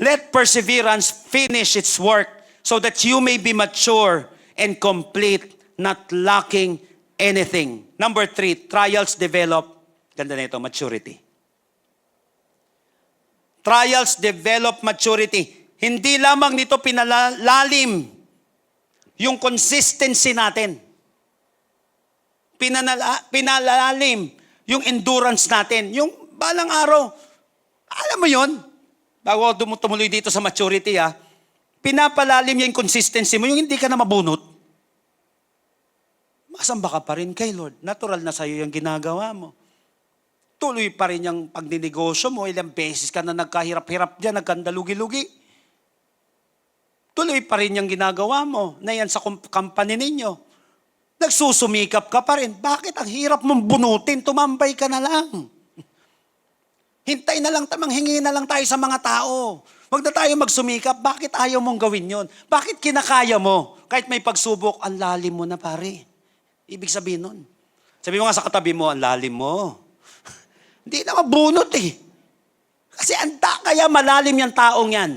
Let perseverance finish its work so that you may be mature and complete, not lacking anything. Number 3, trials develop, ganda na ito, maturity. Trials develop maturity. Hindi lamang nito pinalalim yung consistency natin. Pinalalim yung endurance natin. Yung balang araw, alam mo yon, bago ako tumuloy dito sa maturity pinapalalim yung consistency mo, yung hindi ka na mabunot. Masamba ka pa rin kay Lord. Natural na sa'yo yung ginagawa mo. Tuloy pa rin yung pagdinegosyo mo, ilang beses ka na nagkahirap-hirap dyan, nagkandalugi-lugi. Tuloy pa rin yung ginagawa mo, na yan sa company ninyo. Nagsusumikap ka pa rin. Bakit ang hirap mong bunutin? Tumambay ka na lang. Hintay na lang, manghingi na lang tayo sa mga tao. Huwag na tayo magsumikap. Bakit ayaw mong gawin yon? Bakit kinakaya mo? Kahit may pagsubok, ang lalim mo na pare. Ibig sabihin nun. Sabi mo nga sa katabi mo, ang lalim mo. Hindi na mabunot Kasi kaya malalim yung taong yan.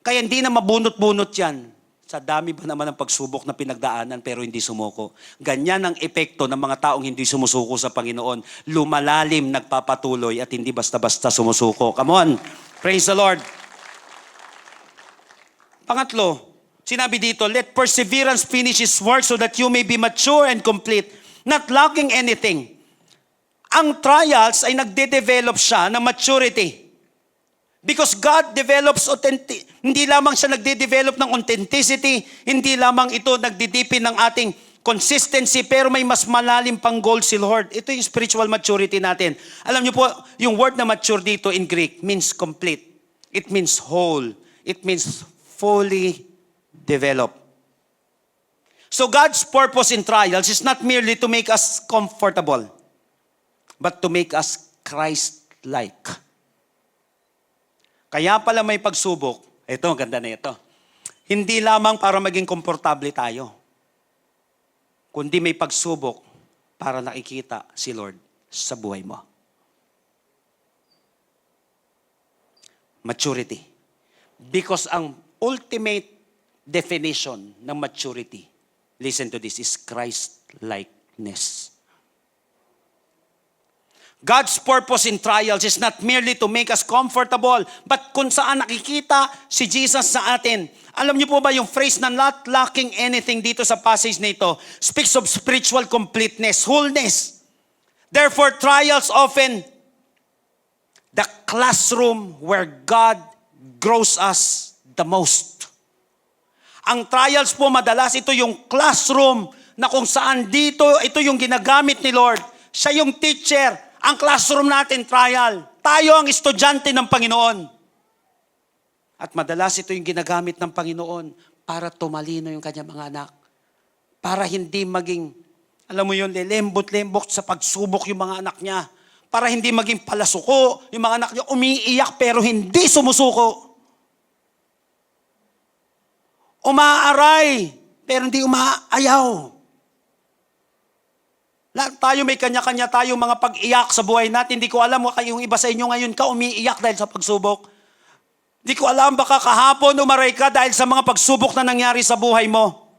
Kaya hindi na mabunot-bunot yan. Sa dami ba naman ng pagsubok na pinagdaanan pero hindi sumuko. Ganyan ang epekto ng mga taong hindi sumusuko sa Panginoon. Lumalalim, nagpapatuloy at hindi basta-basta sumusuko. Come on. Praise the Lord. Pangatlo, sinabi dito, let perseverance finish its work so that you may be mature and complete, not lacking anything. Ang trials ay nagde-develop siya ng maturity. Because God develops hindi lamang siya nagde-develop ng authenticity, hindi lamang ito nagdidipin ng ating consistency, pero may mas malalim pang goal si Lord. Ito yung spiritual maturity natin. Alam niyo po, yung word na mature dito in Greek means complete. It means whole. It means fully developed. So God's purpose in trials is not merely to make us comfortable, but to make us Christ-like. Kaya pala may pagsubok, ito, ganda na ito. Hindi lamang para maging komportable tayo, kundi may pagsubok para nakikita si Lord sa buhay mo. Maturity. Because ang ultimate definition ng maturity, listen to this, is Christ-likeness. God's purpose in trials is not merely to make us comfortable, but kung saan nakikita si Jesus sa atin. Alam niyo po ba yung phrase na not lacking anything dito sa passage na ito speaks of spiritual completeness, wholeness. Therefore, trials often the classroom where God grows us the most. Ang trials po madalas ito yung classroom na kung saan dito, ito yung ginagamit ni Lord. Siya yung teacher. Ang classroom natin, trial. Tayo ang estudyante ng Panginoon. At madalas ito yung ginagamit ng Panginoon para tumalino yung kanyang mga anak. Para hindi maging, alam mo yun, lilembot-lembot sa pagsubok yung mga anak niya. Para hindi maging palasuko yung mga anak niya, umiiyak pero hindi sumusuko. Umaaray pero hindi umaayaw. Lahat tayo may kanya-kanya tayong mga pag-iyak sa buhay natin. Hindi ko alam, yung iba sa inyo ngayon ka umiiyak dahil sa pagsubok. Hindi ko alam, baka kahapon umaray ka dahil sa mga pagsubok na nangyari sa buhay mo.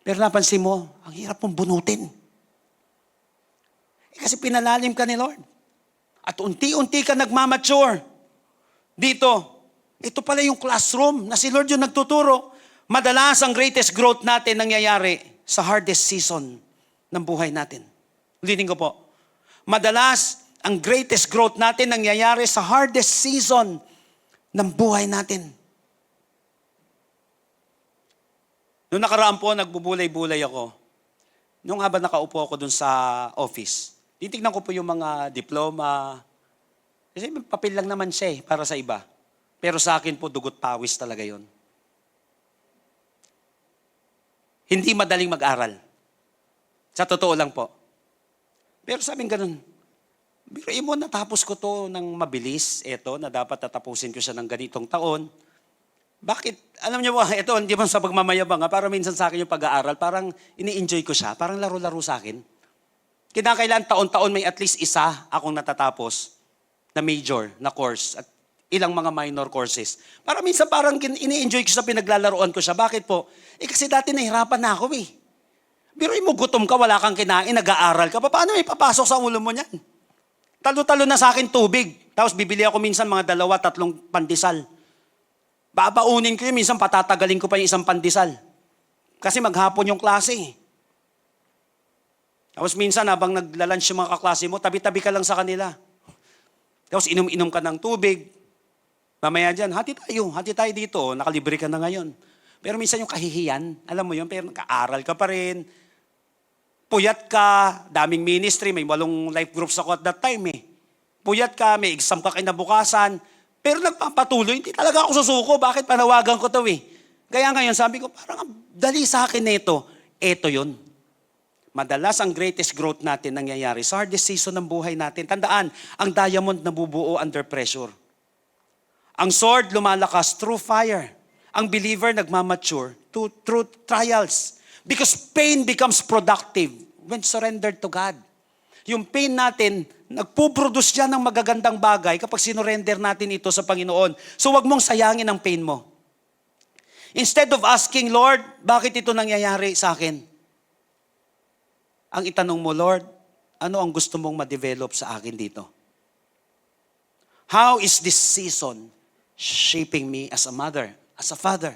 Pero napansin mo, ang hirap mong bunutin. Kasi pinalalim ka ni Lord. At unti-unti ka nagmamature. Dito, ito pala yung classroom na si Lord yung nagtuturo. Madalas ang greatest growth natin nangyayari sa hardest season ng buhay natin. Ulitin ko po. Madalas, ang greatest growth natin nangyayari sa hardest season ng buhay natin. Noong nakaraan po, nagbubulay-bulay ako. Noong habang nakaupo ako dun sa office, titignan ko po yung mga diploma. Kasi papel lang naman siya para sa iba. Pero sa akin po, dugot pawis talaga yon. Hindi madaling mag-aral. Sa totoo lang po. Pero sabing ganun, biruin mo, natapos ko to ng mabilis, eto, na dapat tatapusin ko siya ng ganitong taon. Bakit? Alam niyo po, eto, hindi man sa pagmamayabang, para minsan sa akin yung pag-aaral, parang ini-enjoy ko siya, parang laro-laro sa akin. Kinakailan taon-taon may at least isa akong natatapos na major na course at ilang mga minor courses. Para minsan parang ini-enjoy ko sa pinaglalaroan ko siya. Bakit po? Kasi dati nahirapan na ako eh. Biruin mo, gutom ka, wala kang kinain, nag-aaral ka. Paano may papasok sa ulo mo niyan? Talo-talo na sa akin tubig. Tapos bibili ako minsan mga 2-3 pandesal. Babaunin ko yun, minsan patatagalin ko pa yung isang pandesal. Kasi maghapon yung klase. Tapos minsan habang naglalunch yung mga kaklase mo, tabi-tabi ka lang sa kanila. Tapos inom-inom ka ng tubig. Mamaya dyan, hati tayo dito, nakalibre ka na ngayon. Pero minsan yung kahihiyan, alam mo yun, pero nag-aaral ka pa rin, puyat ka, daming ministry, may 8 life groups ako at that time eh. Puyat ka, may exam ka kinabukasan, pero nagpapatuloy, hindi talaga ako susuko, bakit panawagan ko to eh. Kaya ngayon sabi ko, parang dali sa akin nito, eto yun. Madalas ang greatest growth natin nangyayari sa hardest season ng buhay natin. Tandaan, ang diamond nabubuo under pressure. Ang sword lumalakas through fire. Ang believer nagmamature through trials. Because pain becomes productive when surrendered to God. Yung pain natin, nagpuproduce yan ng magagandang bagay kapag sinurrender natin ito sa Panginoon. So wag mong sayangin ang pain mo. Instead of asking, Lord, bakit ito nangyayari sa akin? Ang itanong mo, Lord, ano ang gusto mong ma-develop sa akin dito? How is this season shaping me as a mother, as a father?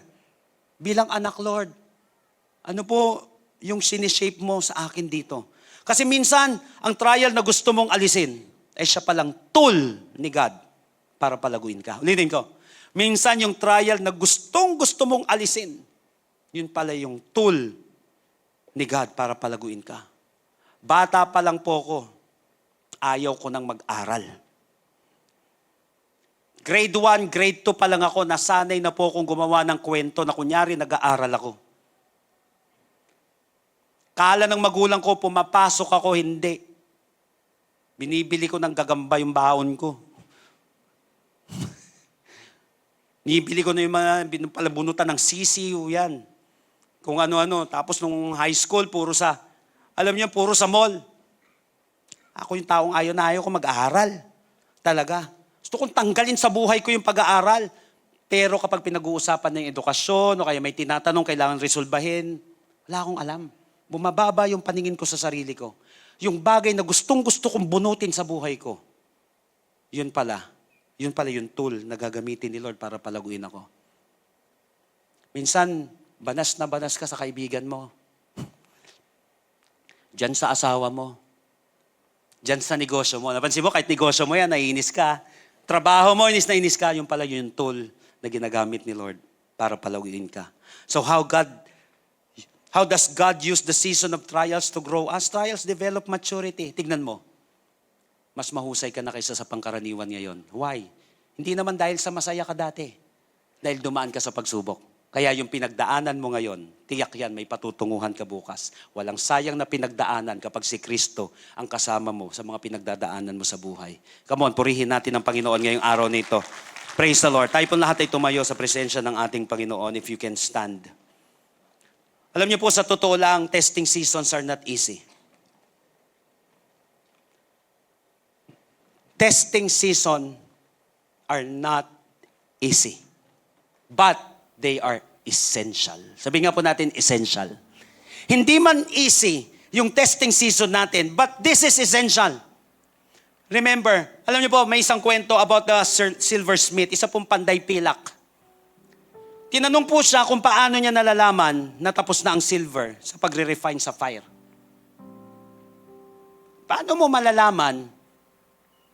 Bilang anak, Lord, ano po yung sinishape mo sa akin dito? Kasi minsan, ang trial na gusto mong alisin, ay siya palang tool ni God para palaguin ka. Ulitin ko. Minsan yung trial na gusto mong alisin, yun pala yung tool ni God para palaguin ka. Bata pa lang po ko, ayaw ko nang mag-aral. Grade 1, grade 2 pa lang ako, nasanay na po akong gumawa ng kwento na kunyari nag-aaral ako. Kala ng magulang ko, pumapasok ako, hindi. Binibili ko ng gagamba yung baon ko. Binibili ko na yung mga palabunutan ng sisiw, yan. Kung ano-ano. Tapos nung high school, puro sa mall. Ako yung taong ayaw na ayaw ko mag-aaral. Talaga. Gusto kong tanggalin sa buhay ko yung pag-aaral. Pero kapag pinag-uusapan ng edukasyon o kaya may tinatanong kailangan resolbahin, wala akong alam. Bumababa yung paningin ko sa sarili ko. yung bagay na gustong-gusto kong bunutin sa buhay ko, yun pala yung tool na gagamitin ni Lord para palaguin ako. Minsan, banas na banas ka sa kaibigan mo. Diyan sa asawa mo. Diyan sa negosyo mo. Napansin mo, kahit negosyo mo yan, naiinis ka. Trabaho mo, inis na inis ka. Yung pala yung tool na ginagamit ni Lord para palaguin ka. So how does God use the season of trials to grow us? Trials develop maturity. Tignan mo. Mas mahusay ka na kaysa sa pangkaraniwan ngayon. Why? Hindi naman dahil sa masaya ka dati. Dahil dumaan ka sa pagsubok. Kaya yung pinagdaanan mo ngayon, tiyak yan, may patutunguhan ka bukas. Walang sayang na pinagdaanan kapag si Kristo ang kasama mo sa mga pinagdadaanan mo sa buhay. Come on, purihin natin ang Panginoon ngayong araw na ito. Praise the Lord. Tayo po lahat ay tumayo sa presensya ng ating Panginoon if you can stand. Alam niyo po, sa totoo lang, testing seasons are not easy. Testing season are not easy. But they are essential. Sabihin nga po natin, essential. Hindi man easy yung testing season natin, but this is essential. Remember, alam niyo po, may isang kwento about the silversmith, isa pong panday pilak. Tinanong po siya kung paano niya nalalaman na tapos na ang silver sa pagre-refine sa fire. Paano mo malalaman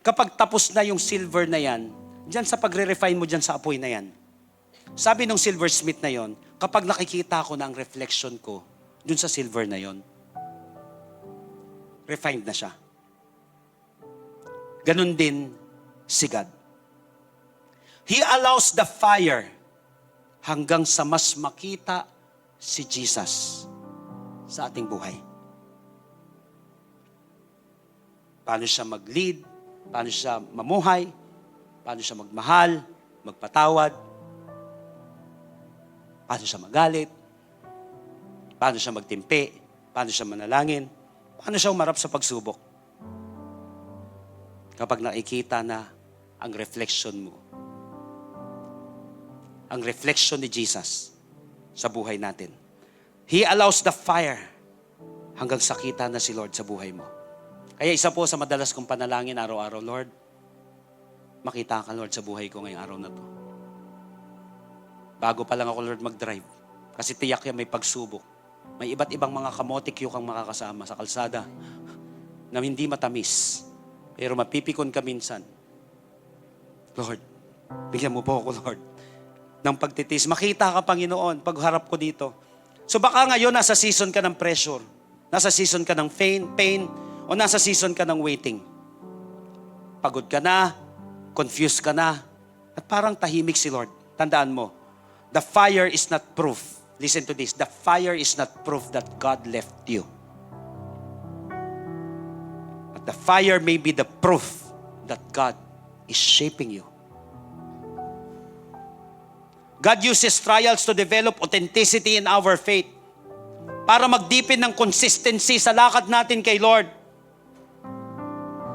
kapag tapos na yung silver na yan, dyan sa pagre-refine mo dyan sa apoy na yan? Sabi nung silversmith na yon, kapag nakikita ko na ang reflection ko dun sa silver na yon, refined na siya. Ganun din si God. He allows the fire hanggang sa mas makita si Jesus sa ating buhay. Paano siya mag-lead, paano siya mamuhay, paano siya magmahal, magpatawad, paano siya magalit, paano siya magtimpi, paano siya manalangin, paano siya umarap sa pagsubok. Kapag nakikita na ang reflection mo, ang reflection ni Jesus sa buhay natin. He allows the fire hanggang sakita na si Lord sa buhay mo. Kaya isa po sa madalas kong panalangin araw-araw, Lord, makita ka, Lord, sa buhay ko ngayong araw na to. Bago pa lang ako, Lord, mag-drive. Kasi tiyak yan may pagsubok. May iba't ibang mga kamotik yung kang makakasama sa kalsada na hindi matamis. Pero mapipikon ka minsan. Lord, bigyan mo po ako, Lord, ng pagtitis. Makita ka, Panginoon, pagharap ko dito. So baka ngayon nasa season ka ng pressure. Nasa season ka ng pain, o nasa season ka ng waiting. Pagod ka na, confused ka na, at parang tahimik si Lord. Tandaan mo, the fire is not proof. Listen to this. The fire is not proof that God left you. But the fire may be the proof that God is shaping you. God uses trials to develop authenticity in our faith. Para mag-deepen ng consistency sa lakad natin kay Lord.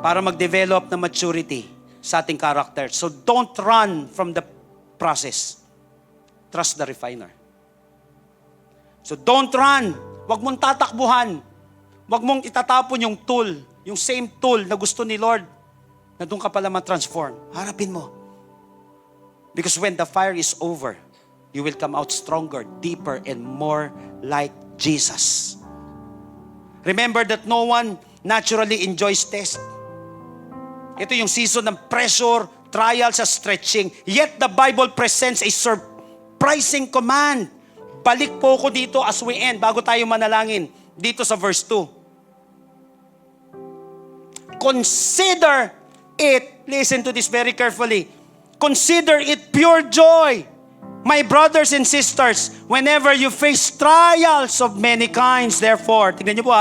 Para mag-develop ng maturity sa ating character. So don't run from the process. Trust the refiner. So don't run. Huwag mong tatakbuhan. Huwag mong itatapon yung tool, yung same tool na gusto ni Lord, na doon ka pala ma-transform. Harapin mo. Because when the fire is over, you will come out stronger, deeper, and more like Jesus. Remember that no one naturally enjoys test. Ito yung season ng pressure, trials, at stretching. Yet the Bible presents a surprising command. Balik po ko dito as we end, bago tayo manalangin. Dito sa verse 2. Consider it, listen to this very carefully. Consider it pure joy, my brothers and sisters, whenever you face trials of many kinds. Therefore, tignan niyo po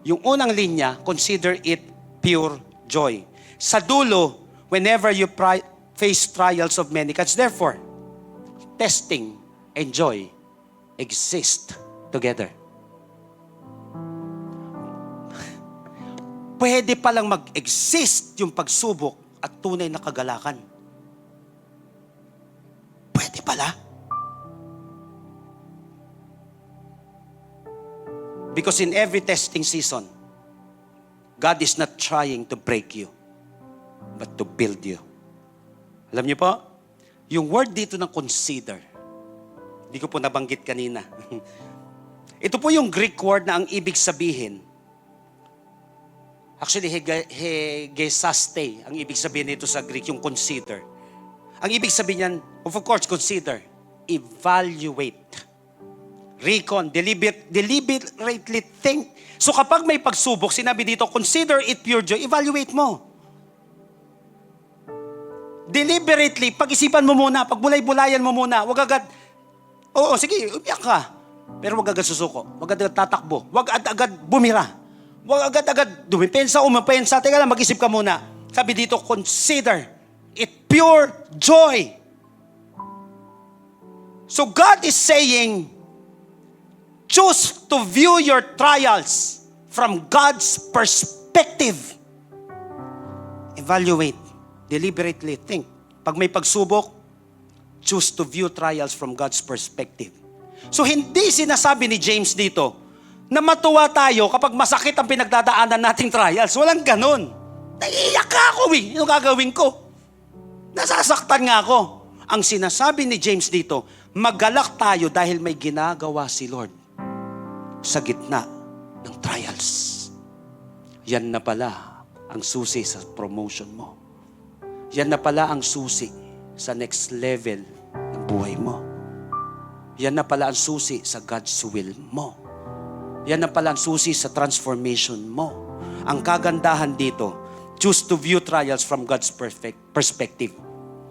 yung unang linya, consider it pure joy. Sa dulo, whenever you face trials of many kinds. Therefore, testing and joy exist together. Pwede palang mag-exist yung pagsubok at tunay na kagalakan. Pwede pala. Because in every testing season, God is not trying to break you, but to build you. Alam niyo po, yung word dito ng consider, hindi ko po nabanggit kanina. Ito po yung Greek word na ang ibig sabihin, actually, hegesaste, ang ibig sabihin nito sa Greek, yung consider. Ang ibig sabihin niyan, of course, consider, evaluate, recon, deliberately think. So kapag may pagsubok, sinabi dito, consider it pure joy, evaluate mo. Deliberately, pag-isipan mo muna, pagbulay-bulayan mo muna, wag agad, oo, sige, umiyak ka. Pero wag agad susuko, wag agad tatakbo, wag agad bumira, wag agad dumipensa, umapensa, teka lang, mag-isip ka muna. Sabi dito, consider it pure joy. So God is saying, choose to view your trials from God's perspective. Evaluate. Deliberately think. Pag may pagsubok, choose to view trials from God's perspective. So hindi sinasabi ni James dito na matuwa tayo kapag masakit ang pinagdadaanan nating trials. Walang ganun. Naiiyak ka ako eh. Ano gagawin ko? Nasasaktan nga ako. Ang sinasabi ni James dito, magalak tayo dahil may ginagawa si Lord sa gitna ng trials. Yan na pala ang susi sa promotion mo. Yan na pala ang susi sa next level ng buhay mo. Yan na pala ang susi sa God's will mo. Yan na pala ang susi sa transformation mo. Ang kagandahan dito, choose to view trials from God's perspective.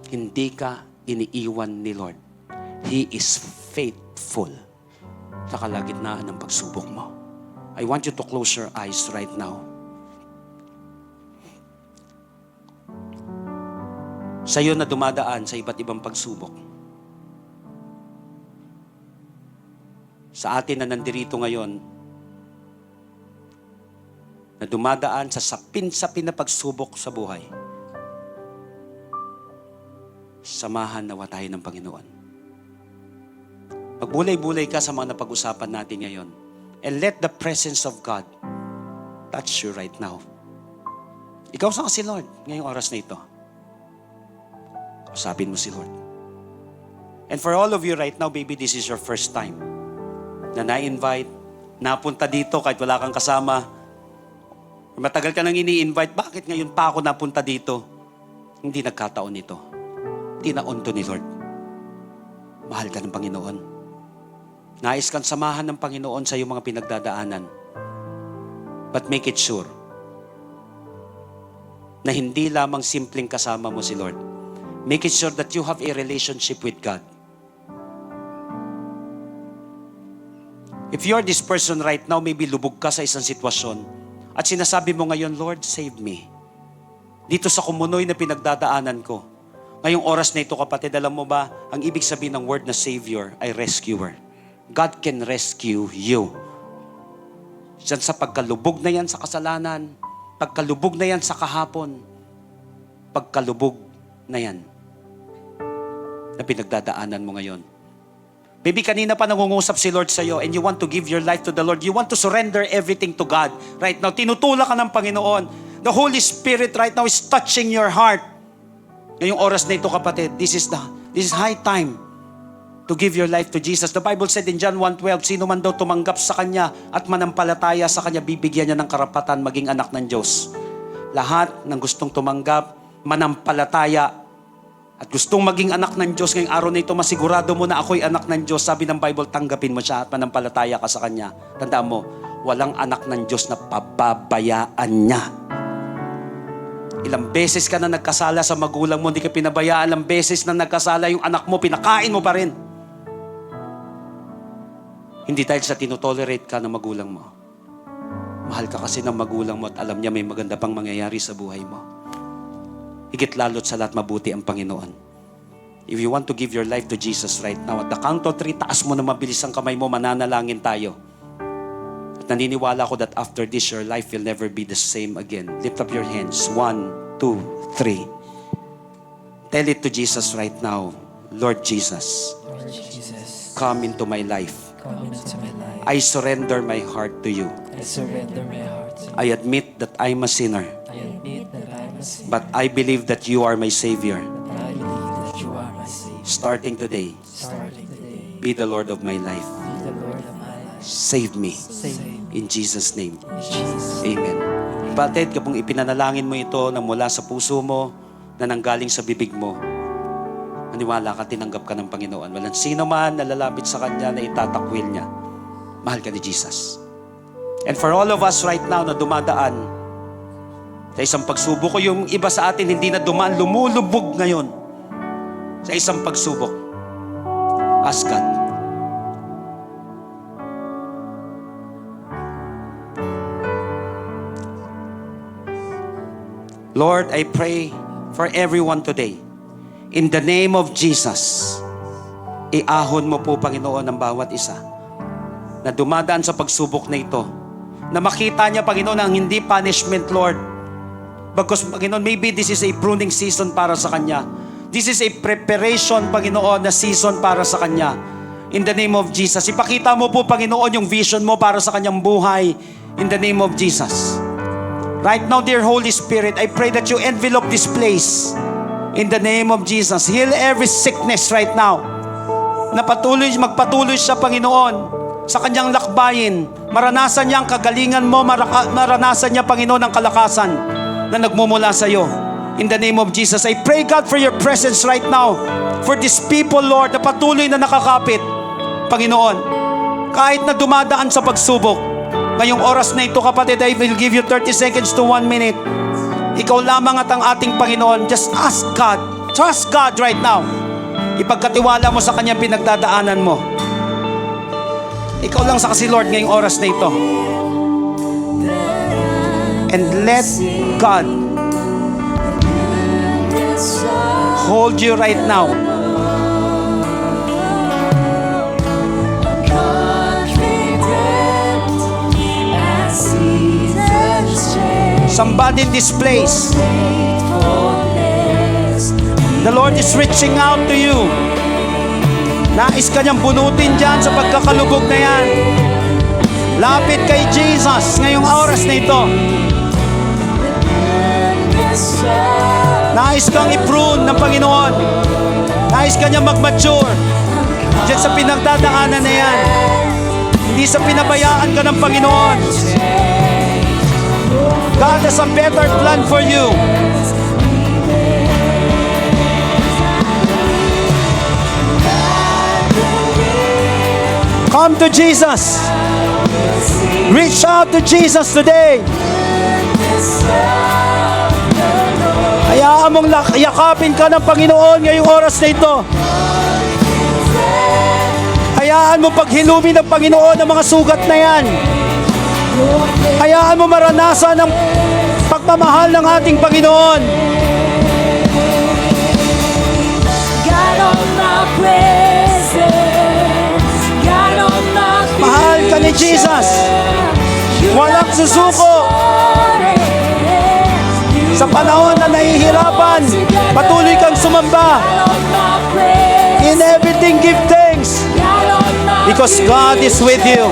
Hindi ka iniiwan ni Lord. He is faithful sa kalagitnaan ng pagsubok mo. I want you to close your eyes right now. Sa iyo na dumadaan sa iba't ibang pagsubok. Sa atin na nandirito ngayon, na dumadaan sa sapin-sapin na pagsubok sa buhay, samahan nawa tayo ng Panginoon. Magbulay-bulay ka sa mga napag-usapan natin ngayon. And let the presence of God touch you right now. Ikaw saan ka si Lord ngayong oras na ito? Usapin mo si Lord. And for all of you right now, maybe this is your first time na na-invite, napunta dito kahit wala kang kasama. Matagal ka nang ini-invite, bakit ngayon pa ako napunta dito? Hindi nagkataon ito. Tinaon to ni Lord. Mahal ka ng Panginoon. Nais kang samahan ng Panginoon sa iyong mga pinagdadaanan. But make it sure na hindi lamang simpleng kasama mo si Lord. Make it sure that you have a relationship with God. If you're this person right now, maybe lubog ka sa isang sitwasyon at sinasabi mo ngayon, Lord, save me. Dito sa kumunoy na pinagdadaanan ko. Ngayong oras na ito, kapatid, alam mo ba, ang ibig sabihin ng word na Savior ay rescuer. God can rescue you. Diyan sa pagkalubog na yan sa kasalanan, pagkalubog na yan sa kahapon, pagkalubog na yan na pinagdadaanan mo ngayon. Maybe kanina pa nangungusap si Lord sa'yo and you want to give your life to the Lord. You want to surrender everything to God. Right now, tinutulak ka ng Panginoon. The Holy Spirit right now is touching your heart. Ngayong oras na ito, kapatid, this is high time to give your life to Jesus. The Bible said in John 1:12, sino man daw tumanggap sa Kanya at manampalataya sa Kanya, bibigyan niya ng karapatan maging anak ng Diyos. Lahat ng gustong tumanggap, manampalataya, at gustong maging anak ng Diyos ngayong araw na ito, masigurado mo na ako'y anak ng Diyos. Sabi ng Bible, tanggapin mo siya at manampalataya ka sa Kanya. Tandaan mo, walang anak ng Diyos na pababayaan niya. Ilang beses ka na nagkasala sa magulang mo, hindi ka pinabayaan. Ilang beses na nagkasala yung anak mo, pinakain mo pa rin. Hindi dahil sa tinotolerate ka ng magulang mo. Mahal ka kasi ng magulang mo at alam niya may maganda pang mangyayari sa buhay mo. Higit lalo't sa lahat mabuti ang Panginoon. If you want to give your life to Jesus right now, at the count of 3, taas mo na mabilis ang kamay mo, mananalangin tayo. At naniniwala ko that after this, your life will never be the same again. Lift up your hands. 1, 2, 3. Tell it to Jesus right now. Lord Jesus, Lord Jesus, come into my life. come into my life. I surrender my heart to you. I surrender my heart to you. I admit that I'm a sinner, I admit that I am a sinner, but I believe that you are my Savior. but I believe that you are my Savior. Starting today, Starting today, be the Lord of my life. be the Lord of my life. Save me. Save me. In Jesus' name. In Jesus' Amen. Kapatid, kapag ipinanalangin mo ito na mula sa puso mo, na nanggaling sa bibig mo, maniwala ka, tinanggap ka ng Panginoon. Walang sino man na lalapit sa Kanya na itatakwil niya. Mahal ka ni Jesus. And for all of us right now na dumadaan sa isang pagsubok, o yung iba sa atin hindi na dumaan, lumulubog ngayon sa isang pagsubok, ask God. Lord, I pray for everyone today. In the name of Jesus, iahon mo po, Panginoon, ang bawat isa na dumadaan sa pagsubok na ito, na makita niya, Panginoon, ang hindi punishment, Lord. Because, Panginoon, maybe this is a pruning season para sa Kanya. This is a preparation, Panginoon, na season para sa Kanya. In the name of Jesus, ipakita mo po, Panginoon, yung vision mo para sa Kanyang buhay. In the name of Jesus. Right now, dear Holy Spirit, I pray that you envelop this place. In the name of Jesus, heal every sickness right now. Magpatuloy siya, Panginoon, sa kanyang lakbayin. Maranasan niya ang kagalingan mo, maranasan niya, Panginoon, ang kalakasan na nagmumula sa iyo. In the name of Jesus, I pray, God, for your presence right now. For these people, Lord, na patuloy na nakakapit, Panginoon, kahit na dumadaan sa pagsubok. Ngayong oras na ito, kapatid, I will give you 30 seconds to 1 minute. Ikaw lamang at ang ating Panginoon. Just ask God. Trust God right now. Ipagkatiwala mo sa Kanyang pinagdadaanan mo. Ikaw lang sa kasi, Lord, ngayong oras na ito. And let God hold you right now. Somebody in this place, the Lord is reaching out to you. Nais ka niyang bunutin dyan sa pagkakalubog na yan. Lapit kay Jesus ngayong oras na ito. Nais kang i-prune ng Panginoon. Nais ka niyang mag-mature dyan sa pinagdadaanan na yan. Hindi sa pinabayaan ka ng Panginoon. God has a better plan for you. Come to Jesus. Reach out to Jesus today. Hayaan mong yakapin ka ng Panginoon ngayong oras na ito. Hayaan mo paghilumin ng Panginoon ang mga sugat na yan. Hayaan mo maranasan ang pagmamahal ng ating Panginoon. Mahal ka ni Jesus. Walang susuko. Sa panahon na nahihirapan, patuloy kang sumamba. In everything, give thanks. Because God is with you.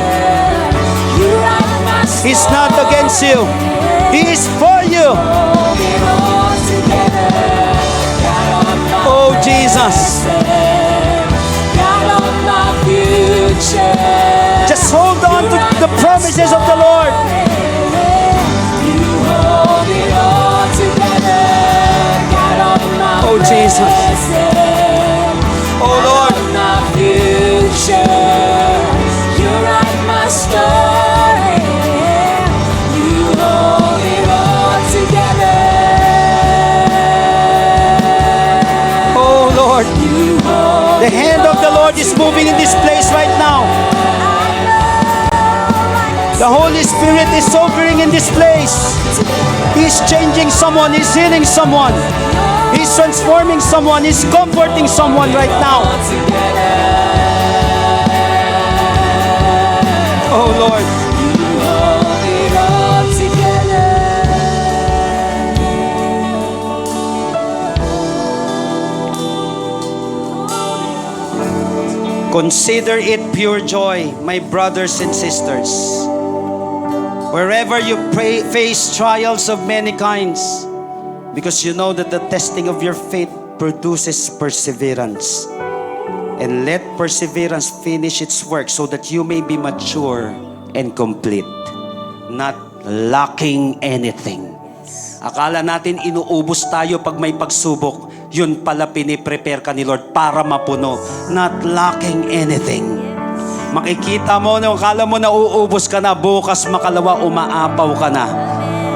He's not against you. He is for you. Oh, Jesus. Just hold on to the promises of the Lord. Oh, Jesus. Oh, Lord. You write my story. You hold it all together. Oh, Lord. The hand of the Lord is moving in this place right now. The Holy Spirit is sobering in this place. He's changing someone. He's healing someone. He's transforming someone. He's comforting someone right now. Oh, Lord. Hold it all together. Consider it pure joy, my brothers and sisters, Wherever you face trials of many kinds, because you know that the testing of your faith produces perseverance. And let perseverance finish its work so that you may be mature and complete, not lacking anything. Akala natin inuubos tayo pag may pagsubok. Yun pala piniprepare ka ni Lord para mapuno, not lacking anything. Makikita mo na akala mo na uubos ka na, bukas makalawa umaapaw ka na.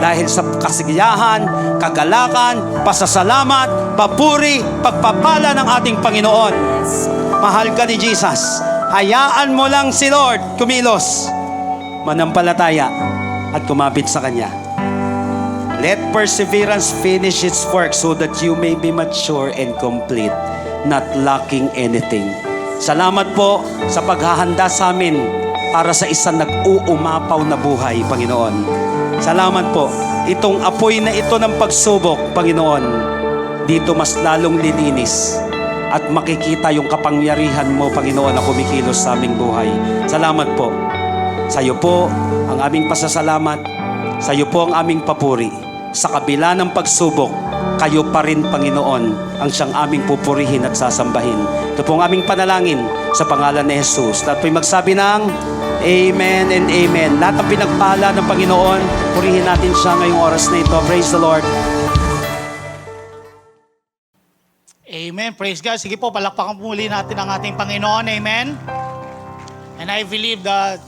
Dahil sa kasiyahan, kagalakan, pasasalamat, papuri, pagpapala ng ating Panginoon. Mahal ka ni Jesus. Hayaan mo lang si Lord kumilos, manampalataya at kumapit sa Kanya. Let perseverance finish its work so that you may be mature and complete, not lacking anything. Salamat po sa paghahanda sa amin para sa isang nag-uumapaw na buhay, Panginoon. Salamat po. Itong apoy na ito ng pagsubok, Panginoon, dito mas lalong lilinis at makikita yung kapangyarihan mo, Panginoon, na kumikilos sa aming buhay. Salamat po. Sa iyo po ang aming pasasalamat. Sa iyo po ang aming papuri. Sa kabila ng pagsubok, kayo pa rin, Panginoon, ang siyang aming pupurihin at sasambahin. Ito po ang aming panalangin sa pangalan ni Jesus. Lahat po'y magsabi ng Amen and Amen. Lahat ng pinagpala ng Panginoon, purihin natin siya ngayong oras na ito. Praise the Lord. Amen. Praise God. Sige po, palakpakan po muli natin ang ating Panginoon. Amen. And I believe that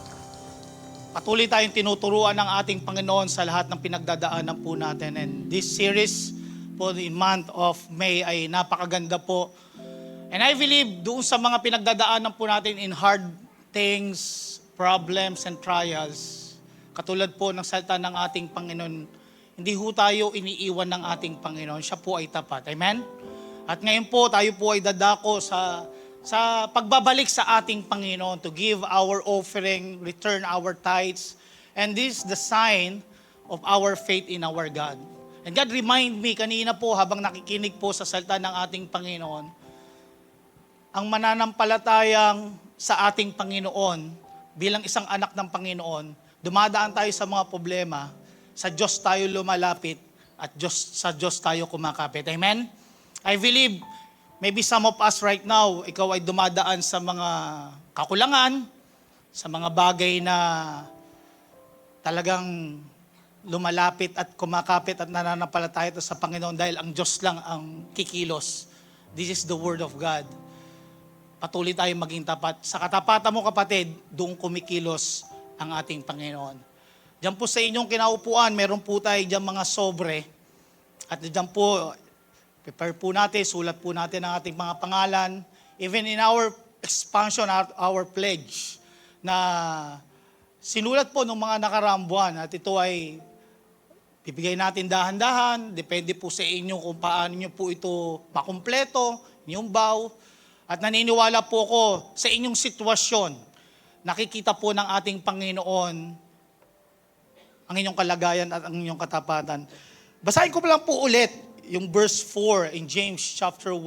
patuloy tayong tinuturuan ng ating Panginoon sa lahat ng pinagdadaanan po natin. And this series po, the month of May, ay napakaganda po. And I believe doon sa mga pinagdadaanan po natin in hard things, problems, and trials, katulad po ng salita ng ating Panginoon, hindi ho tayo iniiwan ng ating Panginoon. Siya po ay tapat. Amen? At ngayon po, tayo po ay dadako sa pagbabalik sa ating Panginoon to give our offering, return our tithes. And this is the sign of our faith in our God. And God remind me kanina po habang nakikinig po sa salita ng ating Panginoon, ang mananampalatayang sa ating Panginoon bilang isang anak ng Panginoon, dumadaan tayo sa mga problema, sa Diyos tayo lumalapit at sa Diyos tayo kumakapit. Amen? I believe maybe some of us right now, ikaw ay dumadaan sa mga kakulangan, sa mga bagay na talagang lumalapit at kumakapit at nananampalataya sa Panginoon dahil ang Diyos lang ang kikilos. This is the Word of God. Patuloy tayong maging tapat. Sa katapatan mo, kapatid, doon kumikilos ang ating Panginoon. Diyan po sa inyong kinaupuan, meron po tayo diyan mga sobre. At diyan po, prepare po natin, sulat po natin ang ating mga pangalan. Even in our expansion, our pledge, na sinulat po ng mga nakaraang buwan. At ito ay bibigay natin dahan-dahan. Depende po sa inyo kung paano nyo po ito makumpleto, inyong bow. At naniniwala po ko sa inyong sitwasyon, nakikita po ng ating Panginoon ang inyong kalagayan at ang inyong katapatan. Basahin ko lang po ulit yung verse 4 in James chapter 1.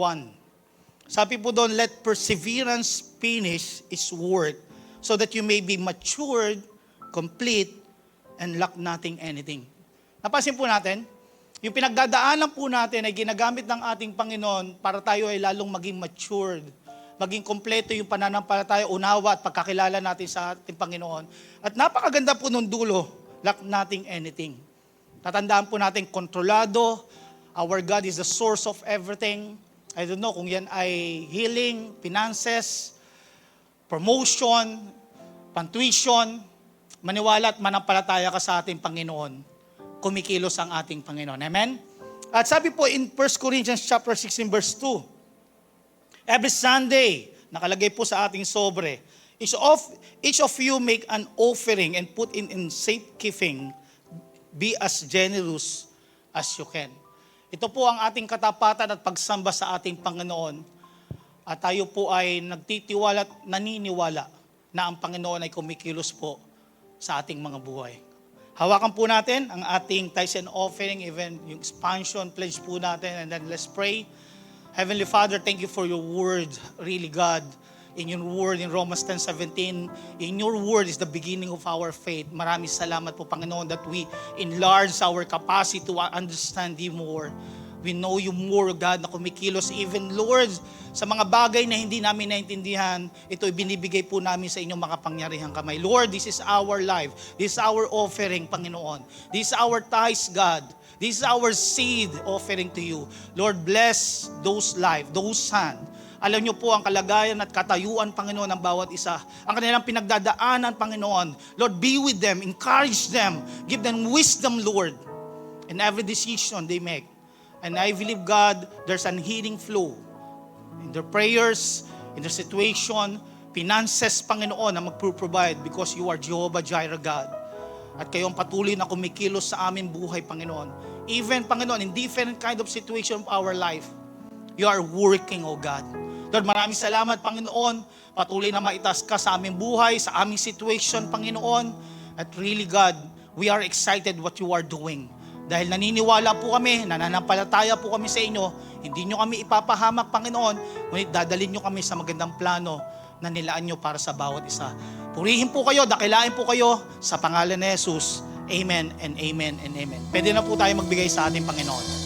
Sabi po doon, let perseverance finish its work so that you may be matured, complete, and lack nothing anything. Napansin po natin, yung pinagdadaanan po natin ay ginagamit ng ating Panginoon para tayo ay lalong maging matured, maging kompleto yung pananampalataya, unawa at pagkakilala natin sa ating Panginoon. At napakaganda po nung dulo, lack nothing anything. Tatandaan po natin, kontrolado, our God is the source of everything. I don't know kung yan ay healing, finances, promotion, pantuition, maniwala at manampalataya ka sa ating Panginoon. Kumikilos ang ating Panginoon. Amen? At sabi po in 1 Corinthians chapter 16 verse 2, every Sunday, nakalagay po sa ating sobre, each of you make an offering and put in safekeeping, be as generous as you can. Ito po ang ating katapatan at pagsamba sa ating Panginoon. At tayo po ay nagtitiwala at naniniwala na ang Panginoon ay kumikilos po sa ating mga buhay. Hawakan po natin ang ating tithes and offering, even yung expansion, pledge po natin, and then let's pray. Heavenly Father, thank you for your word, really God. In your word, in Romans 10:17, in your word is the beginning of our faith. Maraming salamat po, Panginoon, that we enlarge our capacity to understand you more. We know you more, God, na kumikilos. Even, Lord, sa mga bagay na hindi namin naintindihan, ito ibinibigay po namin sa inyong makapangyarihang kamay. Lord, this is our life. This is our offering, Panginoon. This is our tithes, God. This is our seed offering to you. Lord, bless those life, those hand. Alam niyo po ang kalagayan at katayuan, Panginoon, ng bawat isa. Ang kanilang pinagdadaanan, Panginoon. Lord, be with them, encourage them, give them wisdom, Lord, in every decision they make. And I believe, God, there's an healing flow in their prayers, in their situation, finances, Panginoon, na magpro-provide because you are Jehovah Jireh, God. At kayong patuloy na kumikilos sa aming buhay, Panginoon. Even, Panginoon, in different kind of situation of our life, you are working, O God. Lord, maraming salamat, Panginoon. Patuloy na maitas ka sa aming buhay, sa aming situation, Panginoon. At really, God, we are excited what you are doing. Dahil naniniwala po kami, nananampalataya po kami sa inyo, hindi nyo kami ipapahamak, Panginoon, ngunit dadalhin nyo kami sa magandang plano na nilaan nyo para sa bawat isa. Purihin po kayo, dakilain po kayo sa pangalan ni Jesus. Amen and amen and amen. Pwede na po tayo magbigay sa ating Panginoon.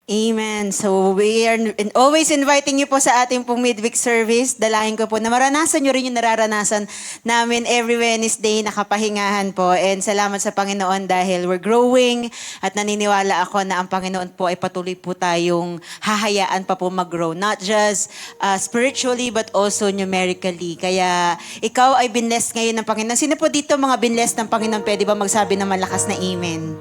Amen. So we are always inviting you po sa ating pong midweek service. Dalahin ko po na maranasan nyo rin yung nararanasan namin every Wednesday, nakapahingahan po. And salamat sa Panginoon dahil we're growing at naniniwala ako na ang Panginoon po ay patuloy po tayong hahayaan pa po mag-grow. Not just spiritually but also numerically. Kaya ikaw ay binlessed ngayon ng Panginoon. Sino po dito mga binlessed ng Panginoon? Pwede ba magsabi ng malakas na amen?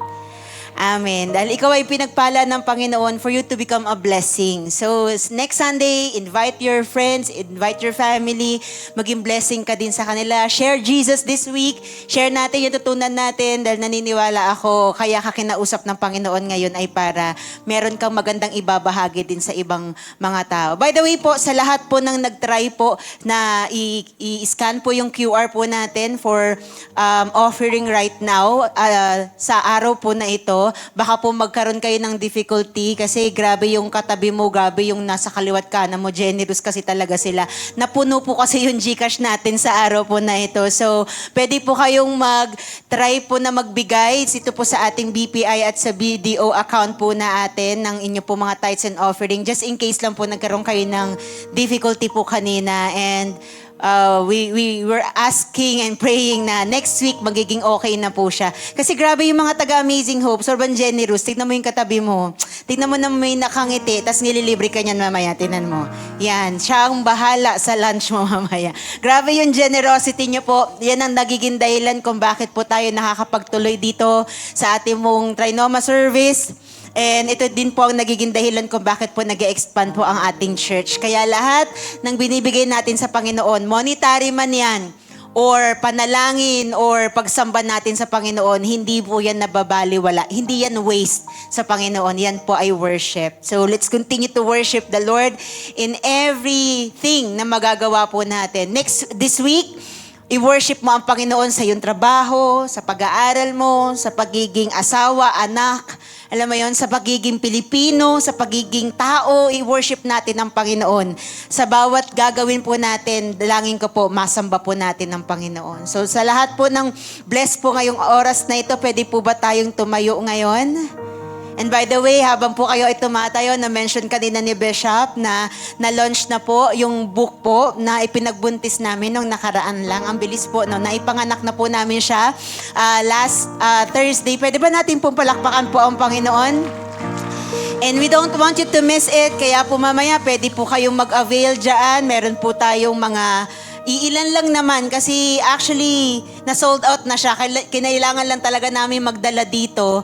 Amen. Dahil ikaw ay pinagpala ng Panginoon for you to become a blessing. So, next Sunday, invite your friends, invite your family, maging blessing ka din sa kanila. Share Jesus this week. Share natin yung tutunan natin dahil naniniwala ako, kaya ka kinausap ng Panginoon ngayon ay para meron kang magandang ibabahagi din sa ibang mga tao. By the way po, sa lahat po ng nag-try po na i-scan po yung QR po natin for offering right now, sa araw po na ito, baka po magkaroon kayo ng difficulty kasi grabe yung katabi mo, grabe yung nasa kaliwat kanan mo, generous kasi talaga sila. Napuno po kasi yung GCash natin sa araw po na ito. So, pwede po kayong mag-try po na magbigay. Ito po sa ating BPI at sa BDO account po na atin ng inyo po mga tithes and offering. Just in case lang po nagkaroon kayo ng difficulty po kanina. And we were asking and praying na next week magiging okay na po siya. Kasi grabe yung mga taga-Amazing Hope, sobrang generous. Tignan mo yung katabi mo. Tignan mo na may nakangiti, tas nililibre ka niyan mamaya. Tignan mo. Yan, siya ang bahala sa lunch mo mamaya. Grabe yung generosity niyo po. Yan ang nagiging dahilan kung bakit po tayo nakakapagtuloy dito sa ating mong Trinoma service. And ito din po ang nagiging dahilan kung bakit po nag-expand po ang ating church. Kaya lahat ng binibigay natin sa Panginoon, monetary man yan, or panalangin, or pagsamba natin sa Panginoon, hindi po yan nababaliwala. Hindi yan waste sa Panginoon. Yan po ay worship. So let's continue to worship the Lord in everything na magagawa po natin. This week, i-worship mo ang Panginoon sa iyong trabaho, sa pag-aaral mo, sa pagiging asawa, anak, Alam mo yon, sa pagiging Pilipino, sa pagiging tao, i-worship natin ang Panginoon. Sa bawat gagawin po natin, dalangin ko po, masamba po natin ang Panginoon. So sa lahat po ng bless po ngayong oras na ito, pwede po ba tayong tumayo ngayon? And by the way, habang po kayo ay tumatayo, na-mention kanina ni Bishop na na-launch na po yung book po na ipinagbuntis namin nung nakaraan lang. Ang bilis po, no? Naipanganak na po namin siya last Thursday. Pwede ba natin pong palakpakan po ang Panginoon? And we don't want you to miss it. Kaya po mamaya, pwede po kayong mag-avail dyan. Meron po tayong mga iilan lang naman kasi actually na-sold out na siya. Kinailangan lang talaga namin magdala dito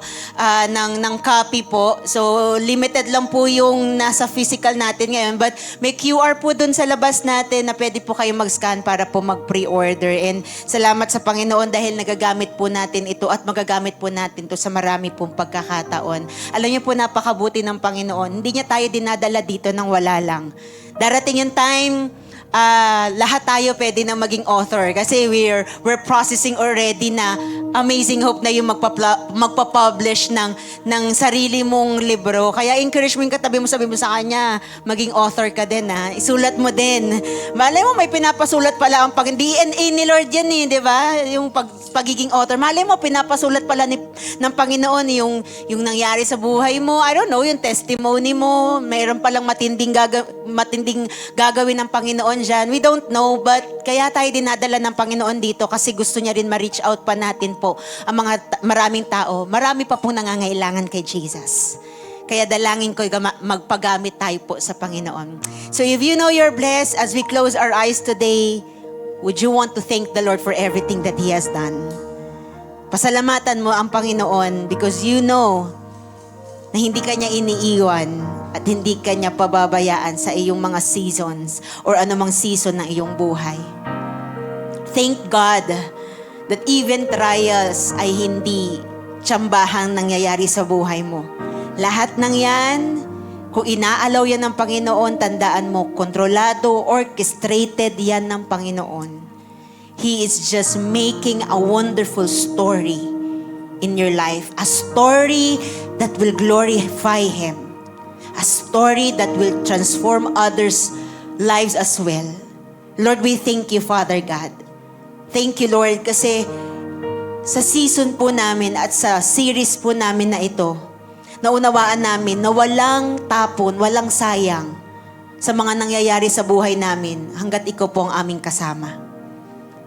ng copy po. So limited lang po yung nasa physical natin ngayon. But may QR po dun sa labas natin na pwede po kayong mag-scan para po mag-pre-order. And salamat sa Panginoon dahil nagagamit po natin ito at magagamit po natin to sa marami pong pagkakataon. Alam niyo po, napakabuti ng Panginoon. Hindi niya tayo dinadala dito nang wala lang. Darating yung time, lahat tayo pwede na maging author kasi we're processing already na Amazing Hope na yung magpa-publish ng sarili mong libro. Kaya encourage mo yung katabi mo, sabi mo sa kanya, maging author ka din ha. Isulat mo din. Malay mo may pinapasulat pala ang DNA ni Lord yan di ba? Yung pagiging author. Malay mo pinapasulat pala ng Panginoon yung nangyari sa buhay mo. I don't know, yung testimony mo. Mayroon palang matinding gagawin ng Panginoon dyan. We don't know, but kaya tayo dinadala ng Panginoon dito kasi gusto niya rin ma-reach out pa natin po ang maraming tao. Marami pa pong nangangailangan kay Jesus. Kaya dalangin ko magpagamit tayo po sa Panginoon. So if you know you're blessed, as we close our eyes today, would you want to thank the Lord for everything that He has done? Pasalamatan mo ang Panginoon because you know na hindi ka niya iniiwan at hindi ka niya pababayaan sa iyong mga seasons or anumang season ng iyong buhay. Thank God that even trials ay hindi tiyambahang nangyayari sa buhay mo. Lahat ng yan, kung inaalaw yan ng Panginoon, tandaan mo, kontrolado, orchestrated yan ng Panginoon. He is just making a wonderful story in your life. A story that will glorify Him. A story that will transform others' lives as well. Lord, we thank you, Father God. Thank you, Lord, kasi sa season po namin at sa series po namin na ito, naunawaan namin na walang tapon, walang sayang sa mga nangyayari sa buhay namin hanggat ikaw po ang aming kasama.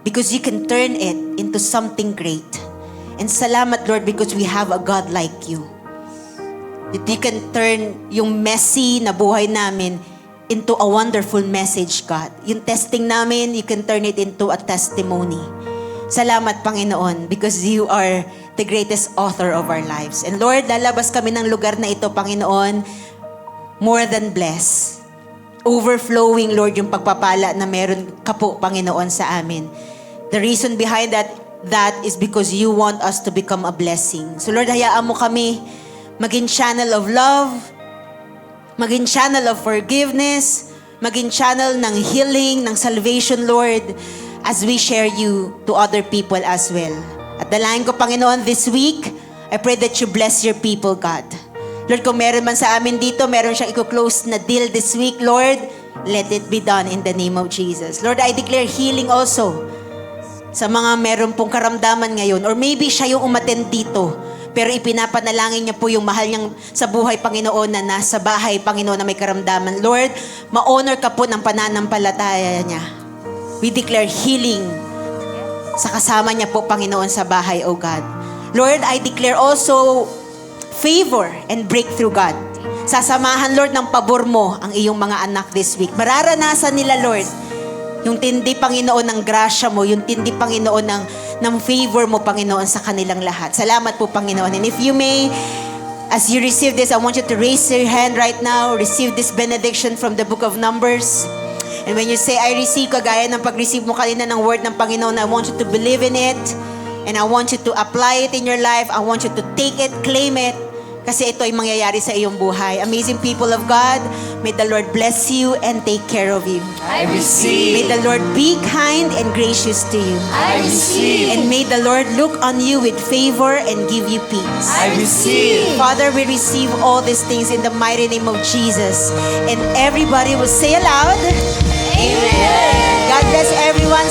Because you can turn it into something great. And salamat, Lord, because we have a God like you. That you can turn yung messy na buhay namin into a wonderful message, God. Yung testing namin, you can turn it into a testimony. Salamat, Panginoon, because you are the greatest author of our lives. And Lord, lalabas kami ng lugar na ito, Panginoon, more than blessed. Overflowing, Lord, yung pagpapala na meron ka po, Panginoon, sa amin. The reason behind that is because you want us to become a blessing. So Lord, hayaan mo kami maging channel of love, maging channel of forgiveness, maging channel ng healing, ng salvation, Lord, as we share you to other people as well. At dalangin ko, Panginoon, this week, I pray that you bless your people, God. Lord, kung meron man sa amin dito, meron siyang i-close na deal this week, Lord, let it be done in the name of Jesus. Lord, I declare healing also sa mga meron pong karamdaman ngayon, or maybe siya yung umattend dito, pero ipinapanalangin niya po yung mahal niyang sa buhay, Panginoon, na nasa bahay, Panginoon, na may karamdaman. Lord, ma-honor ka po ng pananampalataya niya. We declare healing sa kasama niya po, Panginoon, sa bahay, O God. Lord, I declare also favor and breakthrough, God. Sasamahan, Lord, ng pabor mo ang iyong mga anak this week. Mararanasan nila, Lord, yung tindi, Panginoon, ng grasya mo, yung tindi, Panginoon, ng favor mo, Panginoon, sa kanilang lahat. Salamat po, Panginoon. And if you may, as you receive this, I want you to raise your hand right now. Receive this benediction from the book of Numbers. And when you say, I receive, kagaya ng pag-receive mo kanina ng word ng Panginoon, I want you to believe in it. And I want you to apply it in your life. I want you to take it, claim it. Kasi ito ay mangyayari sa iyong buhay. Amazing people of God, may the Lord bless you and take care of you. I receive. May the Lord be kind and gracious to you. I receive. And may the Lord look on you with favor and give you peace. I receive. Father, we receive all these things in the mighty name of Jesus. And everybody will say aloud, Amen. God bless everyone.